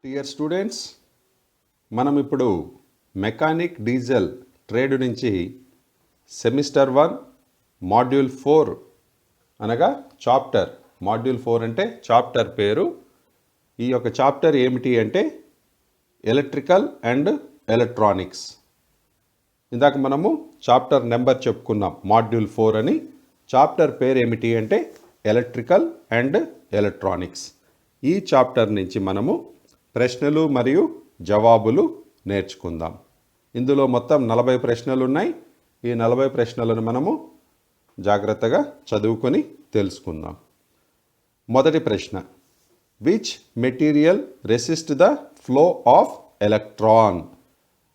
Dear students, మనం ఇప్పుడు mechanic diesel trade నుంచి సెమిస్టర్ 1 మాడ్యూల్ 4 అనగా చాప్టర్ మాడ్యూల్ 4 అంటే చాప్టర్ పేరు. ఈ యొక్క చాప్టర్ ఏమిటి అంటే ఎలక్ట్రికల్ అండ్ ఎలక్ట్రానిక్స్. ఇందాక మనము చాప్టర్ నెంబర్ చెప్పుకున్నాం మాడ్యూల్ 4 అని. చాప్టర్ పేరు ఏమిటి అంటే ఎలక్ట్రికల్ అండ్ ఎలక్ట్రానిక్స్. ఈ చాప్టర్ నుంచి మనము ప్రశ్నలు మరియు జవాబులు నేర్చుకుందాం. ఇందులో మొత్తం 40 ప్రశ్నలు ఉన్నాయి. ఈ 40 ప్రశ్నలను మనము జాగ్రత్తగా చదువుకొని తెలుసుకుందాం. మొదటి ప్రశ్న, which material resist the flow of electron?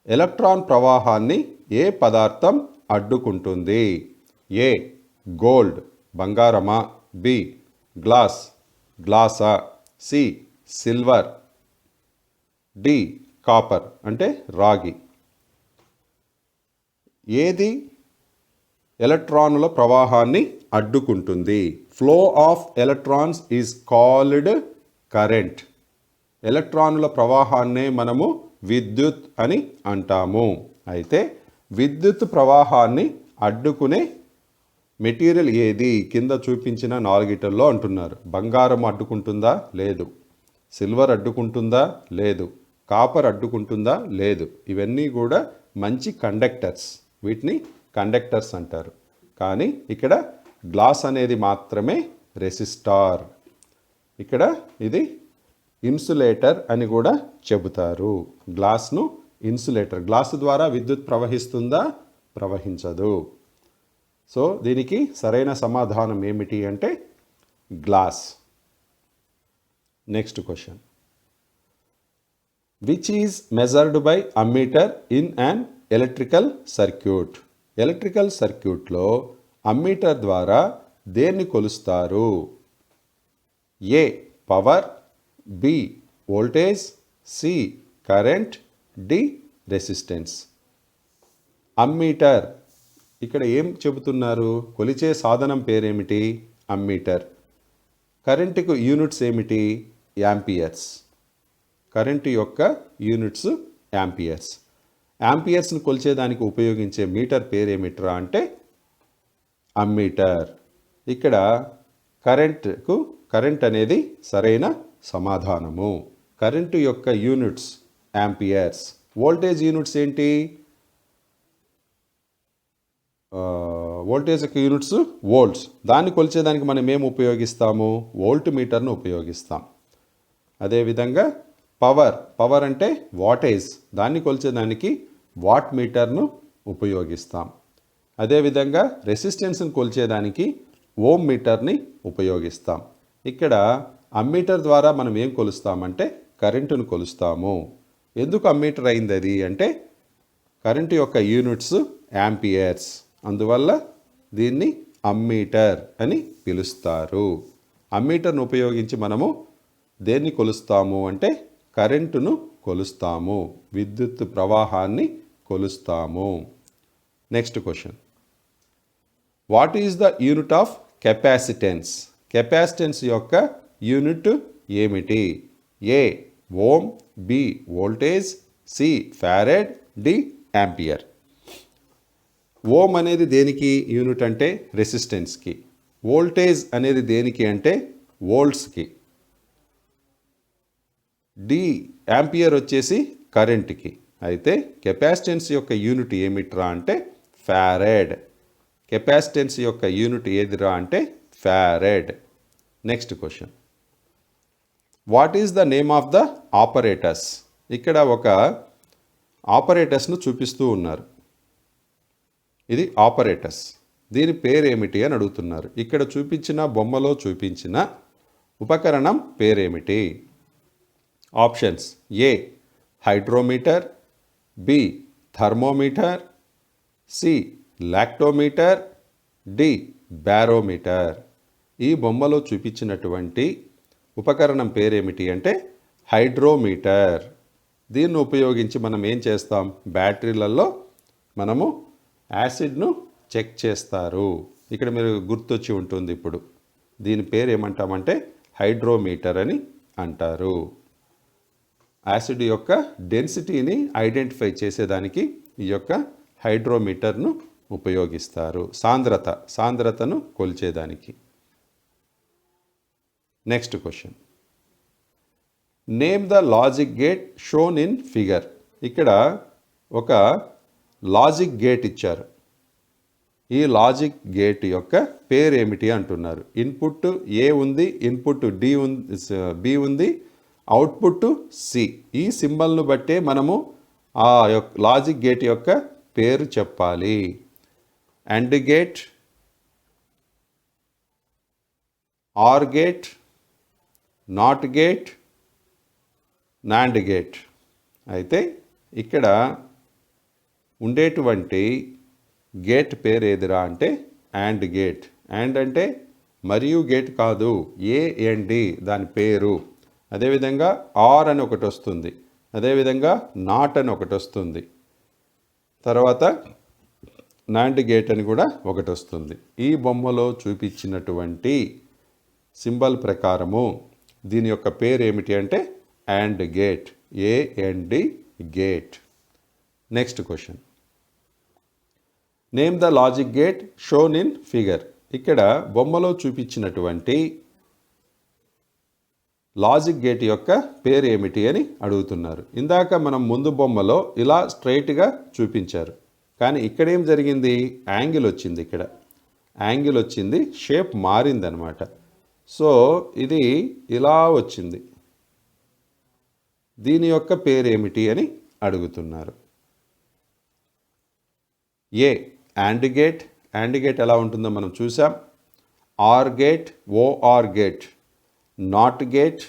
Electron ప్రవాహాన్ని ఏ పదార్థం అడ్డుకుంటుంది? ఏ గోల్డ్ బంగారమా, బి గ్లాసా, సి సిల్వర్, డి కాపర్ అంటే రాగి. ఏది ఎలక్ట్రానుల ప్రవాహాన్ని అడ్డుకుంటుంది? Flow of electrons is called current. ఎలక్ట్రానుల ప్రవాహాన్నే మనము విద్యుత్ అని అంటాము. అయితే విద్యుత్ ప్రవాహాన్ని అడ్డుకునే మెటీరియల్ ఏది? కింద చూపించిన 4 అంటున్నారు. బంగారం అడ్డుకుంటుందా? లేదు. సిల్వర్ అడ్డుకుంటుందా? లేదు. కాపర్ అడ్డుకుంటుందా? లేదు. ఇవన్నీ కూడా మంచి కండక్టర్స్, వీటిని కండక్టర్స్ అంటారు. కానీ ఇక్కడ గ్లాస్ అనేది మాత్రమే రెసిస్టార్. ఇక్కడ ఇది ఇన్సులేటర్ అని కూడా చెబుతారు. గ్లాస్ను ఇన్సులేటర్. గ్లాసు ద్వారా విద్యుత్ ప్రవహిస్తుందా? ప్రవహించదు. సో దీనికి సరైన సమాధానం ఏమిటి అంటే glass. Next question, which is measured by ammeter in an electrical circuit? Electrical సర్క్యూట్లో అమ్మీటర్ ద్వారా దేన్ని కొలుస్తారు? A power, B voltage, C current, D resistance. Ammeter ఇక్కడ ఏం చెబుతున్నారు? కొలిచే సాధనం పేరేమిటి? అమ్మీటర్. కరెంటుకు యూనిట్స్ ఏమిటి? యాంపియర్స్. కరెంటు యొక్క యూనిట్స్ యాంపియర్స్. యాంపియర్స్ను కొలిచేదానికి ఉపయోగించే మీటర్ పేరేమిట్రా అంటే అమ్మీటర్. ఇక్కడ కరెంట్ అనేది సరైన సమాధానము. కరెంటు యొక్క యూనిట్స్ యాంపియర్స్. వోల్టేజ్ యూనిట్స్ ఏంటి? వోల్టేజ్ యొక్క యూనిట్స్ వోల్ట్స్. దాన్ని కొలిచేదానికి మనం ఏం ఉపయోగిస్తాము? వోల్ట్ మీటర్ను ఉపయోగిస్తాం. అదేవిధంగా పవర్ అంటే వాటేజ్. దాన్ని కొలిచేదానికి వాట్ మీటర్ను ఉపయోగిస్తాం. అదేవిధంగా రెసిస్టెన్స్ని కొలిచేదానికి ఓమ్ మీటర్ని ఉపయోగిస్తాం. ఇక్కడ అమ్మీటర్ ద్వారా మనం ఏం కొలుస్తామంటే కరెంటును కొలుస్తాము. ఎందుకు అమ్మీటర్ అయింది అది అంటే కరెంటు యొక్క యూనిట్స్ యాంపియర్స్. అందువల్ల దీన్ని అమ్మీటర్ అని పిలుస్తారు. అమ్మీటర్ను ఉపయోగించి మనము దేన్ని కొలుస్తాము అంటే కరెంటును కొలుస్తాము, విద్యుత్ ప్రవాహాన్ని కొలుస్తాము. Next question, what is the unit of capacitance? Capacitance యొక్క యూనిట్ ఏమిటి? A ohm, B voltage, C farad, D ampere. Ohm అనేది దేనికి యూనిట్ అంటే రెసిస్టెన్స్కి. వోల్టేజ్ అనేది దేనికి అంటే వోల్ట్స్కి. డి యాంపియర్ వచ్చేసి కరెంట్కి. అయితే కెపాసిటెన్స్ యొక్క యూనిట్ ఏమిట్రా అంటే ఫారెడ్. కెపాసిటెన్స్ యొక్క యూనిట్ ఏదిరా అంటే farad. Next question, what is the name of the operators? ఇక్కడ ఒక ఆపరేటర్స్ను చూపిస్తూ ఉన్నారు. ఇది ఆపరేటర్స్. దీని పేరేమిటి అని అడుగుతున్నారు. ఇక్కడ చూపించిన బొమ్మలో చూపించిన ఉపకరణం పేరేమిటి? Options, A hydrometer, B thermometer, C lactometer, D barometer. ఈ బొమ్మలో చూపించినటువంటి ఉపకరణం పేరేమిటి అంటే హైడ్రోమీటర్. దీన్ని ఉపయోగించి మనం ఏం చేస్తాం? బ్యాటరీలలో మనము యాసిడ్ను చెక్ చేస్తారు. ఇక్కడ మీరు గుర్తొచ్చి ఉంటుంది. ఇప్పుడు దీని పేరు ఏమంటామంటే హైడ్రోమీటర్ అని అంటారు. యాసిడ్ యొక్క డెన్సిటీని ఐడెంటిఫై చేసేదానికి ఈ యొక్క హైడ్రోమీటర్ను ఉపయోగిస్తారు. సాంద్రతను కొలిచేదానికి. Next question, name the logic gate shown in figure. ఇక్కడ ఒక లాజిక్ గేట్ ఇచ్చారు. ఈ లాజిక్ గేట్ యొక్క పేరు ఏమిటి అంటున్నారు. ఇన్పుట్ ఏ ఉంది, ఇన్పుట్ బి ఉంది, అవుట్పుట్ సి. ఈ సింబల్ను బట్టే మనము ఆ లాజిక్ గేట్ యొక్క పేరు చెప్పాలి. And gate, or gate, not gate, NAND gate. అయితే ఇక్కడ ఉండేటువంటి గేట్ పేరు ఏదిరా అంటే అండ్ గేట్. అండ్ అంటే మరియు గేట్ కాదు, ఏఎండి దాని పేరు. అదేవిధంగా ఆర్ అని ఒకటి వస్తుంది, అదేవిధంగా నాట్ అని ఒకటి వస్తుంది, తర్వాత నాండ్ గేట్ అని కూడా ఒకటి వస్తుంది. ఈ బొమ్మలో చూపించినటువంటి సింబల్ ప్రకారము దీని యొక్క పేరు ఏమిటి అంటే and gate, A N D gate. Next question, name the logic gate shown in figure. ఇక్కడ బొమ్మలో చూపించినటువంటి లాజిక్ గేట్ యొక్క పేరు ఏమిటి అని అడుగుతున్నారు. ఇందాక మనం ముందు బొమ్మలో ఇలా స్ట్రైట్గా చూపించారు, కానీ ఇక్కడ ఏం జరిగింది, యాంగిల్ వచ్చింది. ఇక్కడ యాంగిల్ వచ్చింది, షేప్ మారిందనమాట. సో ఇది ఇలా వచ్చింది. దీని యొక్క పేరు ఏమిటి అని అడుగుతున్నారు. A and gate. And gate ఎలా ఉంటుందో మనం చూసాం. Or gate, O R gate, not gate,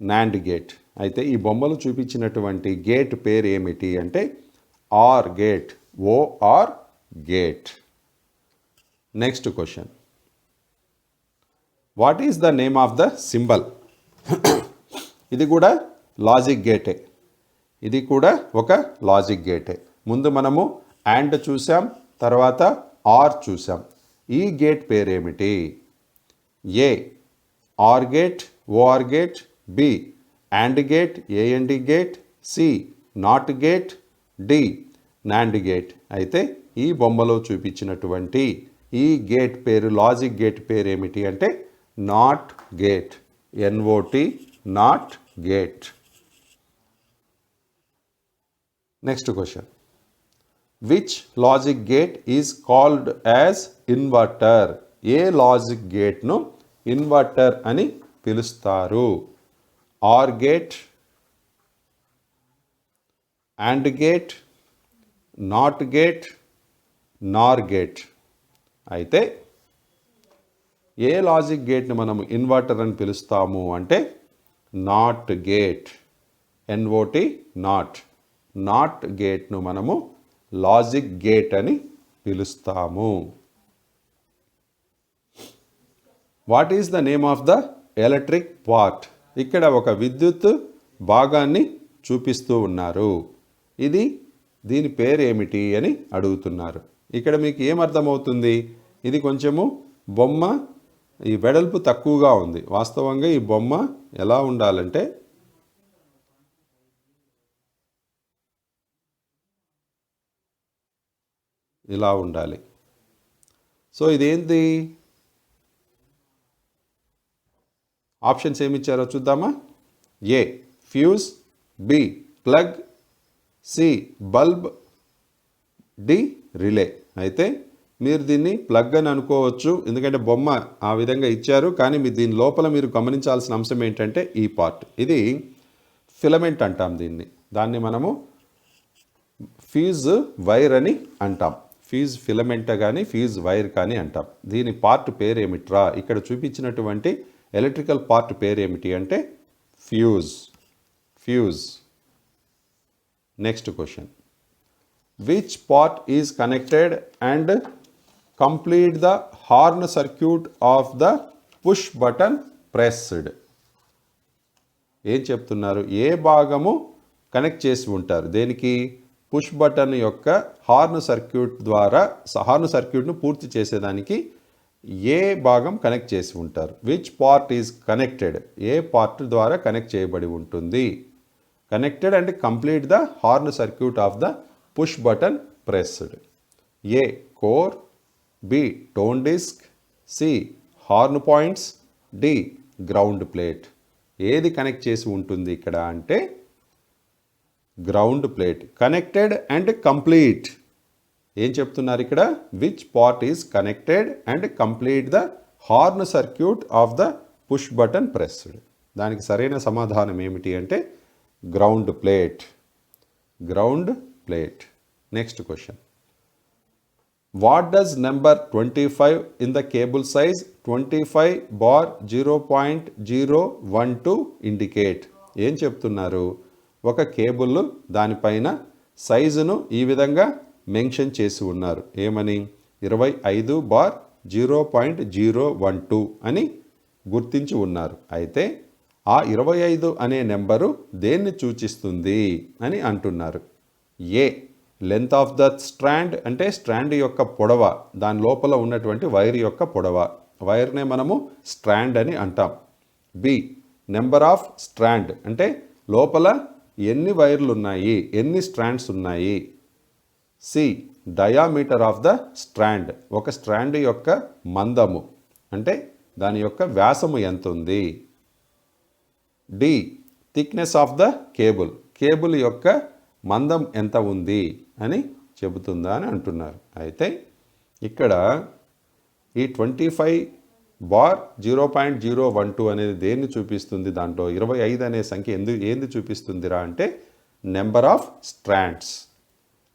NAND gate. అయితే ఈ బొమ్మలు చూపించినటువంటి గేట్ పేరు ఏమిటి అంటే or gate, O R gate. Next question, what is the name of the symbol. ఇది కూడా లాజిక్ గేటే. ఇది కూడా ఒక లాజిక్ గేటే. ముందు మనము అండ్ చూసాం, తర్వాత ఆర్ చూసాం. ఈ గేట్ పేరేమిటి? A or gate, O R gate, B and gate, A N D gate, C not gate, D nand gate. అయితే ఈ బొమ్మలో చూపించినటువంటి ఈ గేట్ పేరు, లాజిక్ గేట్ పేరు ఏమిటి అంటే not gate, N O T, not gate. Next question, which logic gate is called as inverter. ఏ లాజిక్ గేట్ను ఇన్వర్టర్ అని పిలుస్తారు? Or gate, and gate, not gate, NOR gate. అయితే ఏ లాజిక్ గేట్ని మనం ఇన్వర్టర్ అని పిలుస్తాము అంటే not gate, N O T not. Not గేట్ను మనము లాజిక్ గేట్ అని పిలుస్తాము. What is the name of the electric part. ఇక్కడ ఒక విద్యుత్ భాగాన్ని చూపిస్తూ ఉన్నారు. దీని పేరు ఏమిటి అని అడుగుతున్నారు. ఇక్కడ మీకు ఏమర్థమవుతుంది? ఇది కొంచెము బొమ్మ ఈ వెడల్పు తక్కువగా ఉంది. వాస్తవంగా ఈ బొమ్మ ఎలా ఉండాలంటే ఇలా ఉండాలి. సో ఇదేంటి? ఆప్షన్స్ ఏమిచ్చారో చూద్దామా. A fuse, B plug, C bulb, D relay. అయితే మీరు దీన్ని ప్లగ్ అని అనుకోవచ్చు, ఎందుకంటే బొమ్మ ఆ విధంగా ఇచ్చారు. కానీ దీని లోపల మీరు గమనించాల్సిన అంశం ఏంటంటే ఈ పార్ట్, ఇది ఫిలమెంట్ అంటాం దాన్ని మనము ఫ్యూజ్ వైర్ అని అంటాం. ఫ్యూజ్ ఫిలమెంట్ కానీ ఫ్యూజ్ వైర్ కానీ అంటాం. దీని పార్ట్ పేరు ఏమిట్రా? ఇక్కడ చూపించినటువంటి ఎలక్ట్రికల్ పార్ట్ పేరు ఏమిటి అంటే fuse. Next question, which part is connected and complete the horn circuit off the push button pressed. ఏం చెప్తున్నారు? ఏ భాగము కనెక్ట్ చేసి ఉంటారు దేనికి? పుష్ బటన్ యొక్క హార్న్ సర్క్యూట్ ద్వారా హార్న్ సర్క్యూట్ను పూర్తి చేసేదానికి ఏ భాగం కనెక్ట్ చేసి ఉంటారు? Which part is connected, A part ద్వారా కనెక్ట్ చేయబడి ఉంటుంది? connected and complete the horn circuit of the push button pressed. A. Core, B. Tone disc, C. Horn points, D. Ground plate. ఏది కనెక్ట్ చేసి ఉంటుంది ఇక్కడ అంటే ground plate. Connected and complete. ఏం చెప్తున్నారు ఇక్కడ? Which part is connected and complete the horn circuit off the push button pressed. దానికి సరైన సమాధానం ఏమిటి అంటే ground plate. Ground plate. Next question. What does number 25 in the cable size 25/0.012 indicate? ఏం చెప్తున్నారు? ఒక కేబుల్ దానిపైన సైజును ఈ విధంగా మెన్షన్ చేసి ఉన్నారు. ఏమని? 25/0.012 అని గుర్తించి ఉన్నారు. అయితే ఆ 25 అనే నెంబరు దేన్ని సూచిస్తుంది అని అంటున్నారు. ఏ. లెంత్ ఆఫ్ ద స్ట్రాండ్, అంటే స్ట్రాండ్ యొక్క పొడవ, దాని లోపల ఉన్నటువంటి వైర్ యొక్క పొడవ. వైర్నే మనము స్ట్రాండ్ అని అంటాం. బి. నెంబర్ ఆఫ్ స్ట్రాండ్, అంటే లోపల ఎన్ని వైర్లు ఉన్నాయి, ఎన్ని స్ట్రాండ్స్ ఉన్నాయి. C. Diameter of the strand, ఒక స్ట్రాండ్ యొక్క మందము, అంటే దాని యొక్క వ్యాసము ఎంత ఉంది. D. Thickness of the cable, cable యొక్క మందం ఎంత ఉంది అని చెబుతుందా అని అంటున్నారు. అయితే ఇక్కడ ఈ 25/0.012 అనేది దేన్ని చూపిస్తుంది? దాంట్లో 25 అనే సంఖ్య ఏంది చూపిస్తుందిరా అంటే నెంబర్ ఆఫ్ స్ట్రాండ్స్,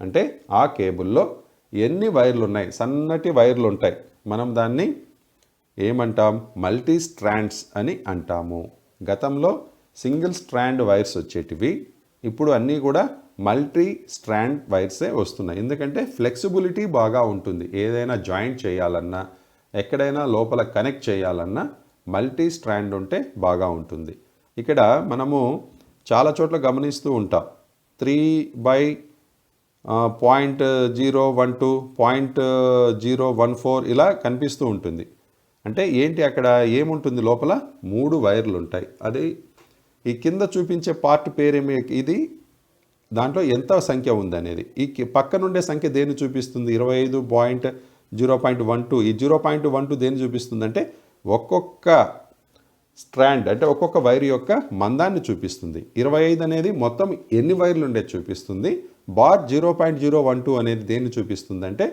అంటే ఆ కేబుల్లో ఎన్ని వైర్లు ఉన్నాయి. సన్నటి వైర్లు ఉంటాయి, మనం దాన్ని ఏమంటాం? మల్టీ స్ట్రాండ్స్ అని అంటాము. గతంలో సింగిల్ స్ట్రాండ్ వైర్స్ వచ్చేటివి, ఇప్పుడు అన్నీ కూడా మల్టీ స్ట్రాండ్ వైర్సే వస్తున్నాయి. ఎందుకంటే ఫ్లెక్సిబిలిటీ బాగా ఉంటుంది. ఏదైనా జాయింట్ చేయాలన్నా, ఎక్కడైనా లోపల కనెక్ట్ చేయాలన్నా మల్టీ స్ట్రాండ్ ఉంటే బాగా ఉంటుంది. ఇక్కడ మనము చాలా చోట్ల గమనిస్తూ ఉంటాం 3/012, 0.014 ఇలా కనిపిస్తూ ఉంటుంది. అంటే ఏంటి? అక్కడ ఏముంటుంది? లోపల 3 వైర్లు ఉంటాయి. అది ఈ కింద చూపించే పార్ట్ పేరేమి? ఇది దాంట్లో ఎంత సంఖ్య ఉందనేది. ఈ పక్కనుండే సంఖ్య దేన్ని చూపిస్తుంది? 25.0.12. ఈ 0.12 దేన్ని చూపిస్తుంది అంటే ఒక్కొక్క స్ట్రాండ్, అంటే ఒక్కొక్క వైర్ యొక్క మందాన్ని చూపిస్తుంది. 25 అనేది మొత్తం ఎన్ని వైర్లు ఉండేది చూపిస్తుంది. 0.012 అనేది దేన్ని చూపిస్తుంది అంటే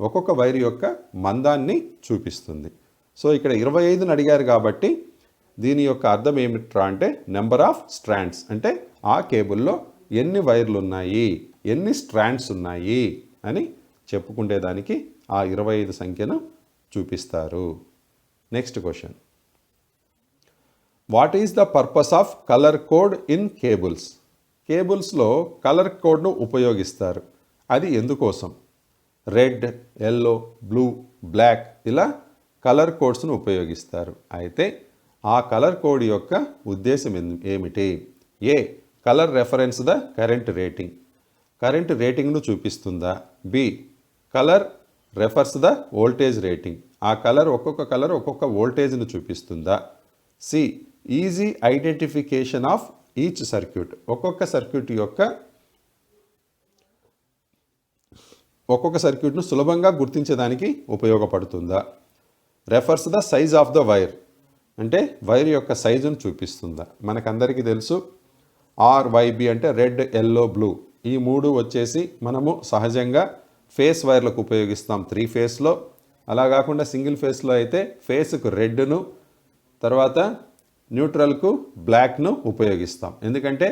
ఒక్కొక్క వైర్ యొక్క మందాన్ని చూపిస్తుంది. సో ఇక్కడ 25ని అడిగారు కాబట్టి దీని యొక్క అర్థం ఏమిట్రా అంటే నెంబర్ ఆఫ్ స్ట్రాండ్స్, అంటే ఆ కేబుల్లో ఎన్ని వైర్లు ఉన్నాయి, ఎన్ని స్ట్రాండ్స్ ఉన్నాయి అని చెప్పుకునేదానికి ఆ 25 సంఖ్యను చూపిస్తారు. Next question. What is the purpose of colour code in cables? కేబుల్స్లో కలర్ కోడ్ను ఉపయోగిస్తారు. అది ఎందుకోసం? రెడ్, ఎల్లో, బ్లూ, బ్లాక్ ఇలా కలర్ కోడ్స్ను ఉపయోగిస్తారు. అయితే ఆ కలర్ కోడ్ యొక్క ఉద్దేశం ఏమిటి? A. Colour reference the current rating, current రేటింగ్ను చూపిస్తుందా. B. Colour refers the voltage rating, ఆ కలర్ ఒక్కొక్క వోల్టేజ్ను చూపిస్తుందా. C. Easy identification of each circuit, ఒక్కొక్క సర్క్యూట్ను సులభంగా గుర్తించడానికి ఉపయోగపడుతుందా. Refers the size of the wire, అంటే వైర్ యొక్క సైజును చూపిస్తుందా. మనకందరికీ తెలుసు RYB అంటే రెడ్, ఎల్లో, బ్లూ, ఈ 3 వచ్చేసి మనము సహజంగా ఫేస్ వైర్లకు ఉపయోగిస్తాం 3 ఫేస్లో. అలా కాకుండా సింగిల్ ఫేస్లో అయితే ఫేస్కు రెడ్ను, తర్వాత న్యూట్రల్కు బ్లాక్ను ఉపయోగిస్తాం. ఎందుకంటే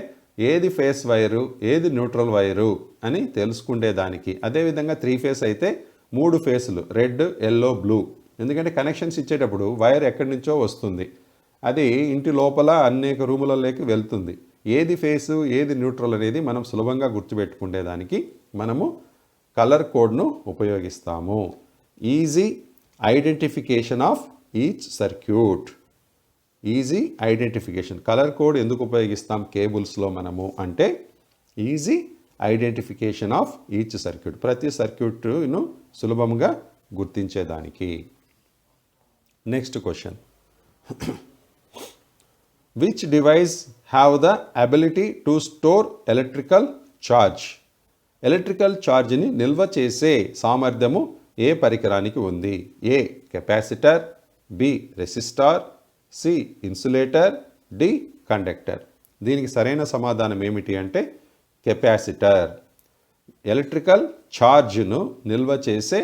ఏది ఫేస్ వైరు, ఏది న్యూట్రల్ వైరు అని తెలుసుకునేదానికి. అదేవిధంగా 3 ఫేస్ అయితే 3 ఫేసులు రెడ్, ఎల్లో, బ్లూ. ఎందుకంటే కనెక్షన్స్ ఇచ్చేటప్పుడు వైర్ ఎక్కడి నుంచో వస్తుంది, అది ఇంటి లోపల అనేక రూములలోకి వెళ్తుంది. ఏది ఫేసు, ఏది న్యూట్రల్ అనేది మనం సులభంగా గుర్తుపెట్టుకునేదానికి మనము కలర్ కోడ్ను ఉపయోగిస్తాము. Easy identification of each circuit. Easy identification. Colour code ఎందుకు ఉపయోగిస్తాం కేబుల్స్లో మనము అంటే easy identification of each circuit, ప్రతి సర్క్యూట్ను సులభంగా గుర్తించేదానికి. Next question. Which device have the ability to store electrical charge? Electrical ఛార్జ్ని నిల్వ చేసే సామర్థ్యము ఏ పరికరానికి ఉంది? A capacitor, B resistor, C insulator, D conductor. దీనికి సరైన సమాధానం ఏమిటి అంటే కెపాసిటర్. ఎలక్ట్రికల్ ఛార్జ్ను నిల్వ చేసే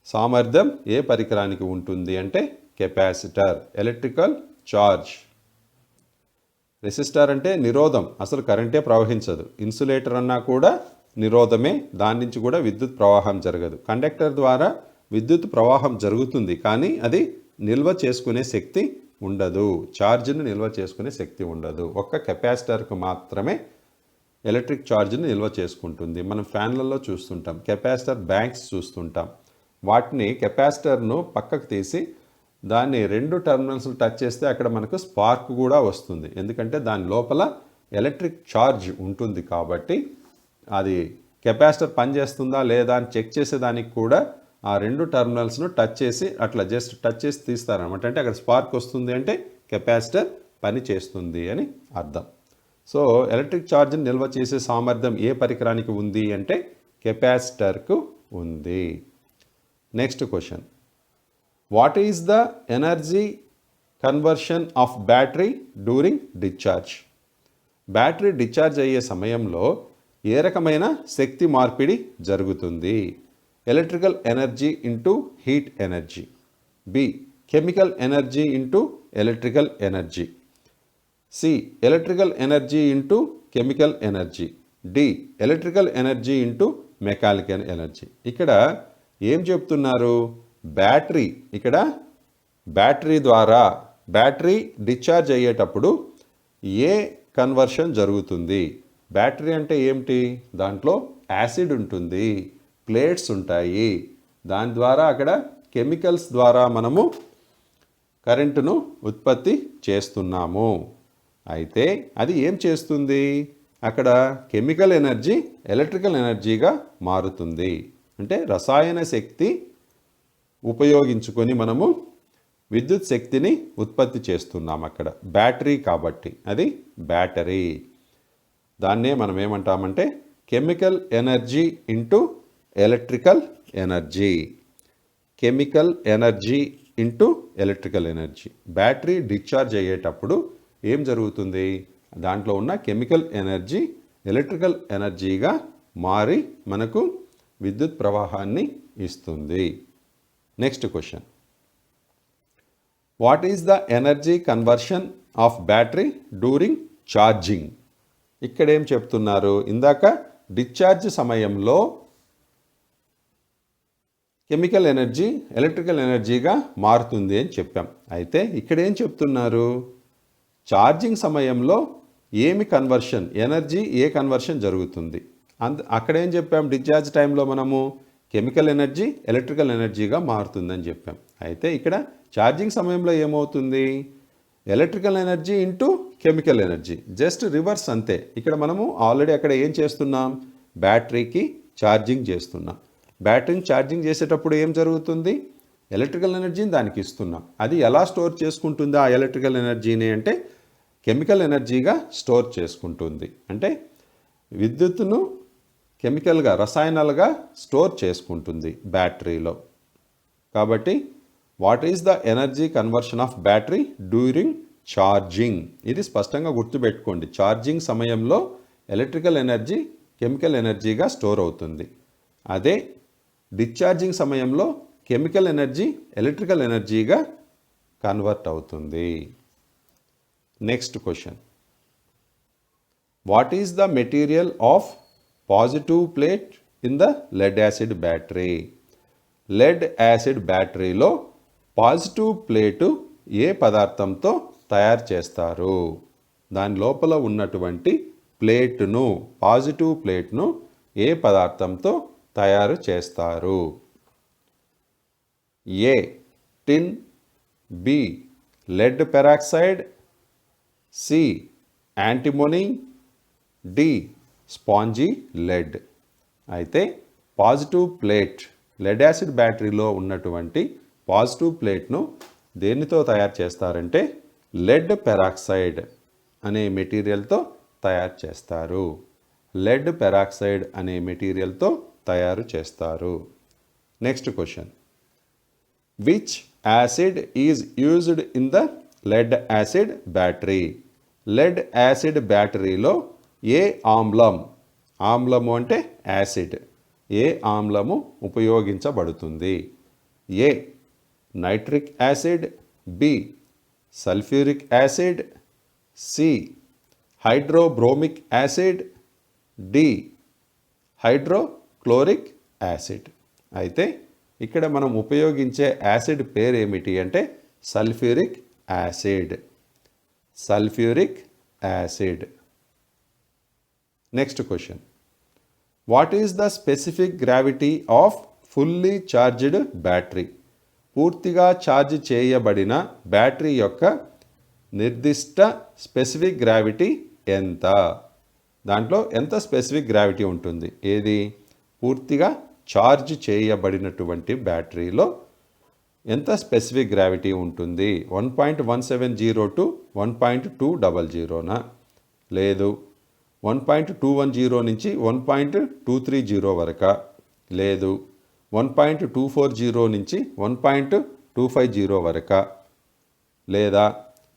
సామర్థ్యం ఏ పరికరానికి ఉంటుంది అంటే కెపాసిటర్. Electrical charge. రెసిస్టర్ అంటే నిరోధం, అసలు కరెంటే ప్రవహించదు. ఇన్సులేటర్ అన్నా కూడా నిరోధమే, దాని నుంచి కూడా విద్యుత్ ప్రవాహం జరగదు. కండక్టర్ ద్వారా విద్యుత్ ప్రవాహం జరుగుతుంది, కానీ అది నిల్వ చేసుకునే శక్తి ఉండదు. ఛార్జ్ను నిల్వ చేసుకునే శక్తి ఉండదు. ఒక్క కెపాసిటర్కు మాత్రమే ఎలక్ట్రిక్ ఛార్జ్ని నిల్వ చేసుకుంటుంది. మనం ఫ్యాన్లలో చూస్తుంటాం, కెపాసిటర్ బ్యాంక్స్ చూస్తుంటాం. వాటిని కెపాసిటర్ను పక్కకు తీసి దాన్ని 2 టెర్మినల్స్ టచ్ చేస్తే అక్కడ మనకు స్పార్క్ కూడా వస్తుంది. ఎందుకంటే దాని లోపల ఎలక్ట్రిక్ ఛార్జ్ ఉంటుంది కాబట్టి అది కెపాసిటర్ పనిచేస్తుందా లేదా అని చెక్ చేసేదానికి కూడా ఆ 2 టెర్మినల్స్ను టచ్ చేసి అట్లా జస్ట్ టచ్ చేసి తీస్తారనమాట. అంటే అక్కడ స్పార్క్ వస్తుంది అంటే కెపాసిటర్ పని చేస్తుంది అని అర్థం. సో ఎలక్ట్రిక్ ఛార్జ్ని నిల్వ చేసే సామర్థ్యం ఏ పరికరానికి ఉంది అంటే కెపాసిటర్కు ఉంది. Next question, what is the energy conversion of battery during discharge? Battery discharge అయ్యే సమయంలో ఏ రకమైన శక్తి మార్పిడి జరుగుతుంది? Electrical energy into heat energy, B chemical energy into electrical energy, C electrical energy into chemical energy, D electrical energy into mechanical energy. ఇక్కడ ఏం చెప్తున్నారు? బ్యాటరీ, ఇక్కడ బ్యాటరీ ద్వారా బ్యాటరీ డిశ్చార్జ్ అయ్యేటప్పుడు ఏ కన్వర్షన్ జరుగుతుంది? బ్యాటరీ అంటే ఏమిటి? దాంట్లో యాసిడ్ ఉంటుంది, ప్లేట్స్ ఉంటాయి. దాని ద్వారా అక్కడ కెమికల్స్ ద్వారా మనము కరెంటును ఉత్పత్తి చేస్తున్నాము. అయితే అది ఏం చేస్తుంది? అక్కడ కెమికల్ ఎనర్జీ ఎలక్ట్రికల్ ఎనర్జీగా మారుతుంది. అంటే రసాయన శక్తి ఉపయోగించుకొని మనము విద్యుత్ శక్తిని ఉత్పత్తి చేస్తున్నాం అక్కడ, బ్యాటరీ కాబట్టి అది బ్యాటరీ. దాన్నే మనం ఏమంటామంటే chemical energy into electrical energy. Chemical energy into electrical energy. Battery discharge అయ్యేటప్పుడు ఏం జరుగుతుంది? దాంట్లో ఉన్న కెమికల్ ఎనర్జీ ఎలక్ట్రికల్ ఎనర్జీగా మారి మనకు విద్యుత్ ప్రవాహాన్ని ఇస్తుంది. Next question, what is the energy conversion of battery during charging? ఇక్కడ ఏం చెప్తున్నారు? ఇందాక డిశ్చార్జ్ సమయంలో కెమికల్ ఎనర్జీ ఎలక్ట్రికల్ ఎనర్జీగా మారుతుంది అని చెప్పాం. అయితే ఇక్కడ ఏం చెప్తున్నారు? ఛార్జింగ్ సమయంలో ఏమి కన్వర్షన్, ఎనర్జీ ఏ కన్వర్షన్ జరుగుతుంది? అక్కడేం చెప్పాం? డిశ్చార్జ్ టైంలో మనము కెమికల్ ఎనర్జీ ఎలక్ట్రికల్ ఎనర్జీగా మారుతుందని చెప్పాం. అయితే ఇక్కడ ఛార్జింగ్ సమయంలో ఏమవుతుంది? Electrical energy into chemical energy, just reverse అంతే. ఇక్కడ మనము ఆల్రెడీ అక్కడ ఏం చేస్తున్నాం? బ్యాటరీకి ఛార్జింగ్ చేస్తున్నాం. బ్యాటరీని ఛార్జింగ్ చేసేటప్పుడు ఏం జరుగుతుంది? ఎలక్ట్రికల్ ఎనర్జీని దానికి ఇస్తున్నాం. అది ఎలా స్టోర్ చేసుకుంటుంది ఆ ఎలక్ట్రికల్ ఎనర్జీని అంటే కెమికల్ ఎనర్జీగా స్టోర్ చేసుకుంటుంది. అంటే విద్యుత్తును కెమికల్గా రసాయనాలుగా స్టోర్ చేసుకుంటుంది బ్యాటరీలో. కాబట్టి what is the energy conversion of battery during charging? ఇది స్పష్టంగా గుర్తుపెట్టుకోండి. ఛార్జింగ్ సమయంలో ఎలక్ట్రికల్ ఎనర్జీ కెమికల్ ఎనర్జీగా స్టోర్ అవుతుంది. అదే డిశ్చార్జింగ్ సమయంలో కెమికల్ ఎనర్జీ ఎలక్ట్రికల్ ఎనర్జీగా కన్వర్ట్ అవుతుంది. Next question, what is the material of positive plate in the lead acid battery? Lead acid బ్యాటరీలో పాజిటివ్ ప్లేటు ఏ పదార్థంతో తయారు చేస్తారు? దాని లోపల ఉన్నటువంటి ప్లేటును, పాజిటివ్ ప్లేట్ను ఏ పదార్థంతో తయారు చేస్తారు? A tin, B lead peroxide, C antimony, D spongy lead. అయితే పాజిటివ్ ప్లేట్, లెడ్ యాసిడ్ బ్యాటరీలో ఉన్నటువంటి పాజిటివ్ ప్లేట్ను దేనితో తయారు చేస్తారంటే లెడ్ పెరాక్సైడ్ అనే మెటీరియల్తో తయారు చేస్తారు. లెడ్ పెరాక్సైడ్ అనే మెటీరియల్తో తయారు చేస్తారు. Next question, which acid is used in the lead acid battery? Lead acid బ్యాటరీలో ఏ ఆమ్లం, ఆమ్లము అంటే యాసిడ్, ఏ ఆమ్లము ఉపయోగించబడుతుంది? A nitric acid, B sulphuric acid, C hydrobromic acid, D hydrochloric acid. అయితే ఇక్కడ మనం ఉపయోగించే యాసిడ్ పేరు ఏమిటి అంటే sulphuric acid. Sulphuric acid. Next question, what is the specific gravity of fully charged battery? పూర్తిగా ఛార్జ్ చేయబడిన బ్యాటరీ యొక్క నిర్దిష్ట స్పెసిఫిక్ గ్రావిటీ ఎంత? దాంట్లో ఎంత స్పెసిఫిక్ గ్రావిటీ ఉంటుంది? ఏది? పూర్తిగా ఛార్జ్ చేయబడినటువంటి బ్యాటరీలో ఎంత స్పెసిఫిక్ గ్రావిటీ ఉంటుంది? 1.170 టు 1.200నా, లేదు 1.210 నుంచి 1.230 వరకా, లేదు 1.240 నుంచి 1.250 వరకా, లేదా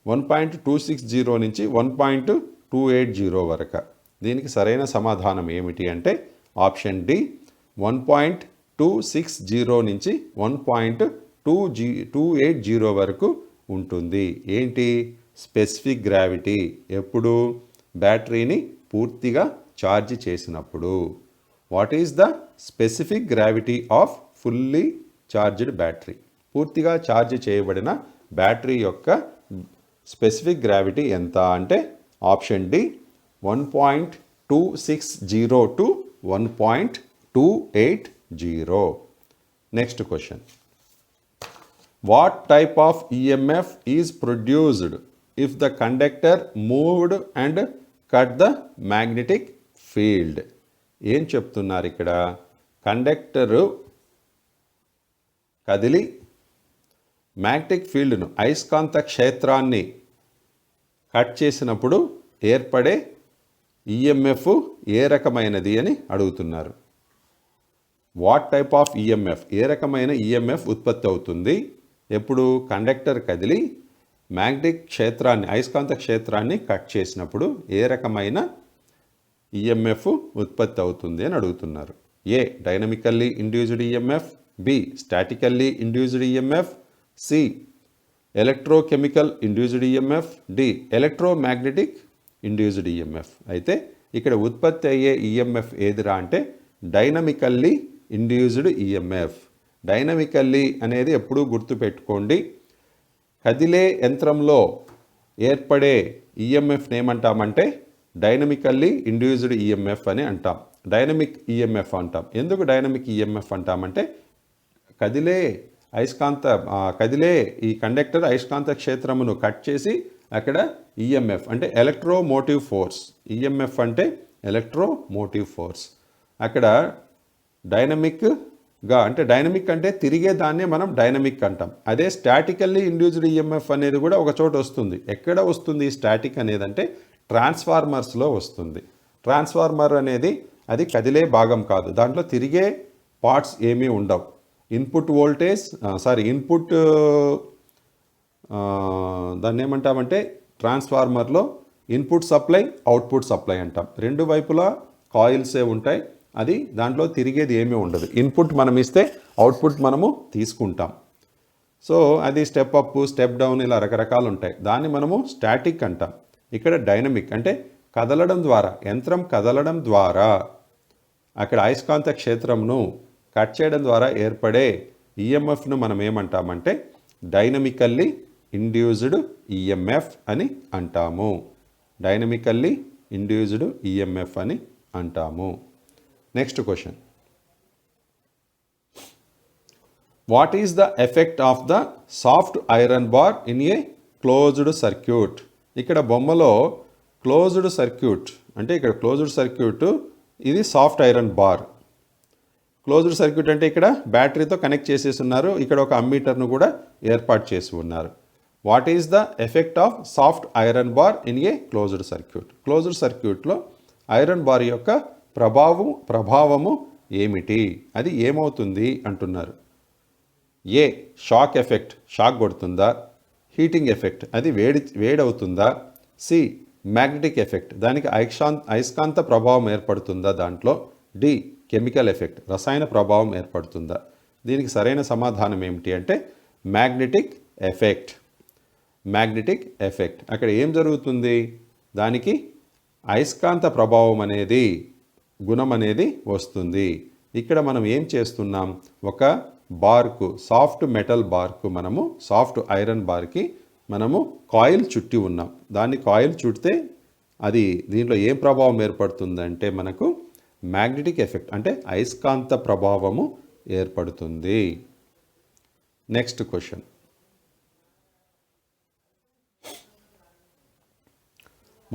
1.260 నుంచి 1.280 వరకా? దీనికి సరైన సమాధానం ఏమిటి అంటే ఆప్షన్ డి 1.260 నుంచి 1.280 వరకు ఉంటుంది. ఏంటి? Specific gravity. ఎప్పుడు? బ్యాటరీని పూర్తిగా ఛార్జ్ చేసినప్పుడు. What is the specific gravity of fully charged battery? పూర్తిగా ఛార్జ్ చేయబడిన బ్యాటరీ యొక్క స్పెసిఫిక్ గ్రావిటీ ఎంత అంటే option D 1.260 to 1.280. Next question, what type of EMF is produced if the conductor moved and cut the magnetic field? ఏం చెప్తున్నారు ఇక్కడ? Conductor కదిలి magnetic ఫీల్డ్ను, అయస్కాంత క్షేత్రాన్ని కట్ చేసినప్పుడు ఏర్పడే ఈఎంఎఫ్ ఏ రకమైనది అని అడుగుతున్నారు. వాట్ టైప్ ఆఫ్ ఈఎంఎఫ్, ఏ రకమైన ఈఎంఎఫ్ ఉత్పత్తి అవుతుంది ఎప్పుడు? కండక్టర్ కదిలి మ్యాగ్నెటిక్ క్షేత్రాన్ని, అయస్కాంత క్షేత్రాన్ని కట్ చేసినప్పుడు ఏ రకమైన ఈఎంఎఫ్ ఉత్పత్తి అవుతుంది అని అడుగుతున్నారు. A dynamically induced EMF, B statically induced EMF, C electrochemical induced EMF, D electromagnetic induced EMF. అయితే ఇక్కడ ఉత్పత్తి అయ్యే ఈఎంఎఫ్ ఏదిరా అంటే డైనమికల్లీ ఇండ్యూస్డ్ ఈఎంఎఫ్. డైనమికల్లీ అనేది ఎప్పుడూ గుర్తుపెట్టుకోండి. కదిలే యంత్రంలో ఏర్పడే ఈఎంఎఫ్ని ఏమంటామంటే డైనమికల్లీ ఇండ్యూస్డ్ ఈఎంఎఫ్ అని అంటాం. డైనమిక్ ఈఎంఎఫ్ అంటాం. ఎందుకు డైనమిక్ ఈఎంఎఫ్ అంటామంటే కదిలే ఈ కండక్టర్ అయస్కాంత క్షేత్రమును కట్ చేసి అక్కడ ఈఎంఎఫ్ అంటే ఎలక్ట్రోమోటివ్ ఫోర్స్. ఈఎంఎఫ్ అంటే ఎలక్ట్రోమోటివ్ ఫోర్స్. అక్కడ డైనమిక్గా అంటే డైనమిక్ అంటే తిరిగే దాన్నే మనం డైనమిక్ అంటాం. అదే స్టాటికల్లీ ఇండ్యూస్డ్ ఈఎంఎఫ్ అనేది కూడా ఒక చోట వస్తుంది. ఎక్కడ వస్తుంది స్టాటిక్ అనేది అంటే ట్రాన్స్ఫార్మర్స్లో వస్తుంది. ట్రాన్స్ఫార్మర్ అనేది అది కదిలే భాగం కాదు, దాంట్లో తిరిగే పార్ట్స్ ఏమీ ఉండవు. ఇన్పుట్ దాన్ని ఏమంటామంటే ట్రాన్స్ఫార్మర్లో ఇన్పుట్ సప్లై, అవుట్పుట్ సప్లై అంటాం. రెండు వైపులా కాయిల్సే ఉంటాయి. అది దాంట్లో తిరిగేది ఏమీ ఉండదు. ఇన్పుట్ మనం ఇస్తే అవుట్పుట్ మనము తీసుకుంటాం. సో అది స్టెప్ అప్, స్టెప్ డౌన్, ఇలా రకరకాలు ఉంటాయి. దాన్ని మనము స్టాటిక్ అంటాం. ఇక్కడ డైనమిక్ అంటే కదలడం ద్వారా, యంత్రం కదలడం ద్వారా అక్కడ అయస్కాంత క్షేత్రంను కట్ చేయడం ద్వారా ఏర్పడే ఈఎంఎఫ్ను మనం ఏమంటామంటే డైనమికల్లీ ఇండ్యూస్డ్ ఈఎంఎఫ్ అని అంటాము. డైనమికల్లీ ఇండ్యూస్డ్ ఈఎంఎఫ్ అని అంటాము. Next question, what is the effect of the soft iron bar in a closed circuit? ఇక్కడ బొమ్మలో క్లోజ్డ్ సర్క్యూట్ అంటే ఇక్కడ క్లోజ్డ్ సర్క్యూట్, ఇది soft iron bar. Closed circuit అంటే ఇక్కడ బ్యాటరీతో కనెక్ట్ చేసేసి ఉన్నారు. ఇక్కడ ఒక అమ్మీటర్ను కూడా ఏర్పాటు చేసి ఉన్నారు. What is the effect of soft iron bar in a closed circuit? Closed సర్క్యూట్లో ఐరన్ బార్ యొక్క ప్రభావము ఏమిటి, అది ఏమవుతుంది అంటున్నారు. ఏ షాక్ ఎఫెక్ట్, షాక్ కొడుతుందా? హీటింగ్ ఎఫెక్ట్, అది వేడవుతుందా? సి మ్యాగ్నెటిక్ ఎఫెక్ట్, దానికి అయస్కాంత ప్రభావం ఏర్పడుతుందా దాంట్లో? డి కెమికల్ ఎఫెక్ట్, రసాయన ప్రభావం ఏర్పడుతుందా? దీనికి సరైన సమాధానం ఏమిటి అంటే మ్యాగ్నెటిక్ ఎఫెక్ట్. Magnetic effect. అక్కడ ఏం జరుగుతుంది? దానికి అయస్కాంత ప్రభావం అనేది, గుణం అనేది వస్తుంది. ఇక్కడ మనం ఏం చేస్తున్నాం? ఒక బార్కు, సాఫ్ట్ మెటల్ బార్కు, మనము సాఫ్ట్ ఐరన్ బార్కి మనము కాయిల్ చుట్టి ఉన్నాం. దాన్ని కాయిల్ చుడితే అది దీంట్లో ఏం ప్రభావం ఏర్పడుతుందంటే మనకు మ్యాగ్నెటిక్ ఎఫెక్ట్, అంటే అయస్కాంత ప్రభావము ఏర్పడుతుంది. Next question.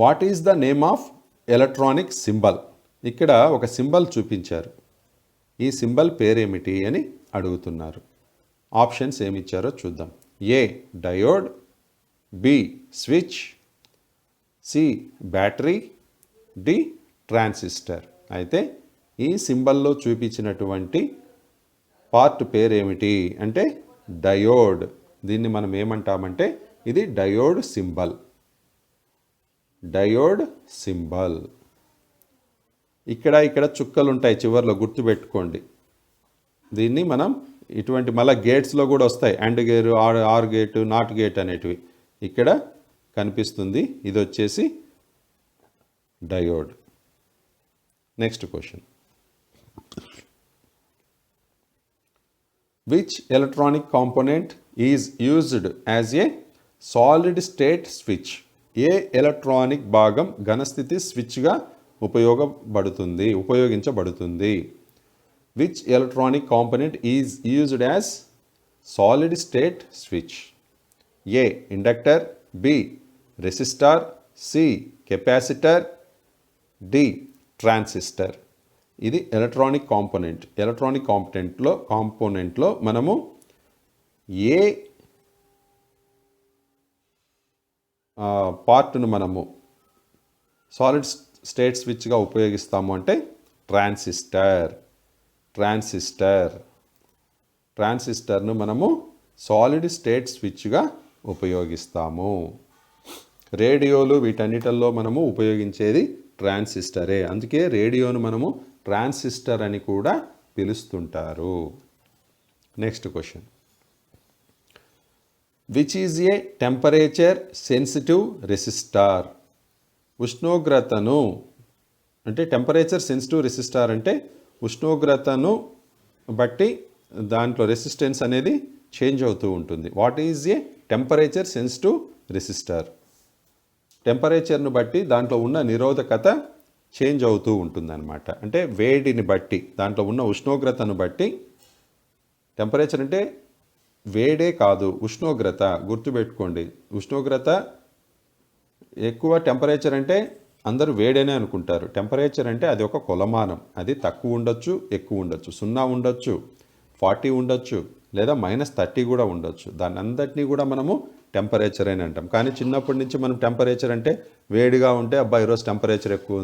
What is the name of electronic symbol? ఇక్కడ ఒక సింబల్ చూపించారు. ఈ సింబల్ పేరేమిటి అని అడుగుతున్నారు. ఆప్షన్స్ ఏమి ఇచ్చారో చూద్దాం. A diode, B switch, C battery, D transistor. అయితే ఈ సింబల్లో చూపించినటువంటి పార్ట్ పేరేమిటి అంటే డయోడ్. దీన్ని మనం ఏమంటామంటే ఇది డయోడ్ సింబల్. Diode symbol. ఇక్కడ చుక్కలు ఉంటాయి చివర్లో, గుర్తుపెట్టుకోండి. దీన్ని మనం ఇటువంటి మళ్ళీ గేట్స్లో కూడా వస్తాయి, and gate, or gate, not gate అనేటివి ఇక్కడ కనిపిస్తుంది. ఇది వచ్చేసి diode. Next question. Which electronic component is used as a solid state switch? ఏ ఎలక్ట్రానిక్ భాగం ఘనస్థితి స్విచ్గా ఉపయోగించబడుతుంది? Which electronic component is used as solid state switch? A inductor, B resistor, C capacitor, D transistor. ఇది electronic component. Electronic కాంపోనెంట్లో మనము ఏ పార్ట్ను మనము సాలిడ్ స్టేట్ స్విచ్గా ఉపయోగిస్తాము అంటే ట్రాన్సిస్టర్ను మనము సాలిడ్ స్టేట్ స్విచ్గా ఉపయోగిస్తాము. రేడియోలు వీటన్నిటిల్లో మనము ఉపయోగించేది ట్రాన్సిస్టరే. అందుకే రేడియోను మనము ట్రాన్సిస్టర్ అని కూడా పిలుస్తుంటారు. Next question. Which is a temperature sensitive resistor? ఉష్ణోగ్రతను అంటే టెంపరేచర్ సెన్సిటివ్ రెసిస్టార్ అంటే ఉష్ణోగ్రతను బట్టి దాంట్లో రెసిస్టెన్స్ అనేది చేంజ్ అవుతూ ఉంటుంది. What is a temperature sensitive resistor? టెంపరేచర్ను బట్టి దాంట్లో ఉన్న నిరోధకత చేంజ్ అవుతూ ఉంటుందన్నమాట. అంటే వేడిని బట్టి, దాంట్లో ఉన్న ఉష్ణోగ్రతను బట్టి. టెంపరేచర్ అంటే వేడే కాదు, ఉష్ణోగ్రత. గుర్తుపెట్టుకోండి, ఉష్ణోగ్రత ఎక్కువ. టెంపరేచర్ అంటే అందరూ వేడేనే అనుకుంటారు. టెంపరేచర్ అంటే అది ఒక కొలమానం. అది తక్కువ ఉండొచ్చు, ఎక్కువ ఉండొచ్చు, 0 ఉండొచ్చు, 40 ఉండొచ్చు, లేదా -30 కూడా ఉండొచ్చు. దాన్ని అందరినీ కూడా మనము టెంపరేచర్ అని అంటాం. కానీ చిన్నప్పటి నుంచి మనం టెంపరేచర్ అంటే వేడిగా ఉంటే అబ్బాయి ఈరోజు టెంపరేచర్ ఎక్కువ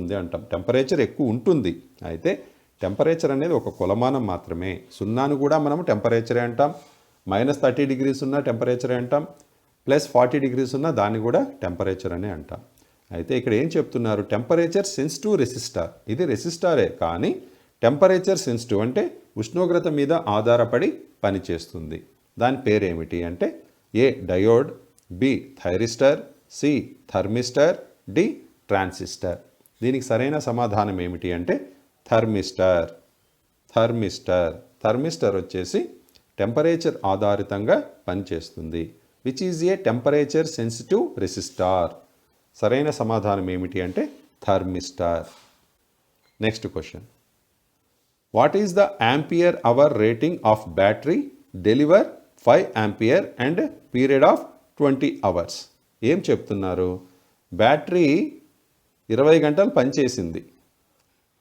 ఉంది అంటాం. టెంపరేచర్ ఎక్కువ ఉంటుంది. అయితే టెంపరేచర్ అనేది ఒక కొలమానం మాత్రమే. 0ను కూడా మనము టెంపరేచరే అంటాం. -30 degrees ఉన్న టెంపరేచరే అంటాం. +40 degrees ఉన్న దాన్ని కూడా టెంపరేచర్ అనే అంటాం. అయితే ఇక్కడ ఏం చెప్తున్నారు? Temperature sensitive resistor. ఇది రెసిస్టారే, కానీ టెంపరేచర్ సెన్సిటివ్ అంటే ఉష్ణోగ్రత మీద ఆధారపడి పనిచేస్తుంది. దాని పేరేమిటి అంటే A diode, B thyristor, C thermistor, D transistor. దీనికి సరైన సమాధానం ఏమిటి అంటే థర్మిస్టర్. థర్మిస్టర్ వచ్చేసి టెంపరేచర్ ఆధారితంగా పనిచేస్తుంది. Which is a temperature sensitive resistor? సరైన సమాధానం ఏమిటి అంటే thermistor. Next question. What is the ampere hour rating of battery deliver 5 ampere and period of 20 hours? ఏం చెప్తున్నారు? బ్యాటరీ 20 గంటలు పనిచేసింది,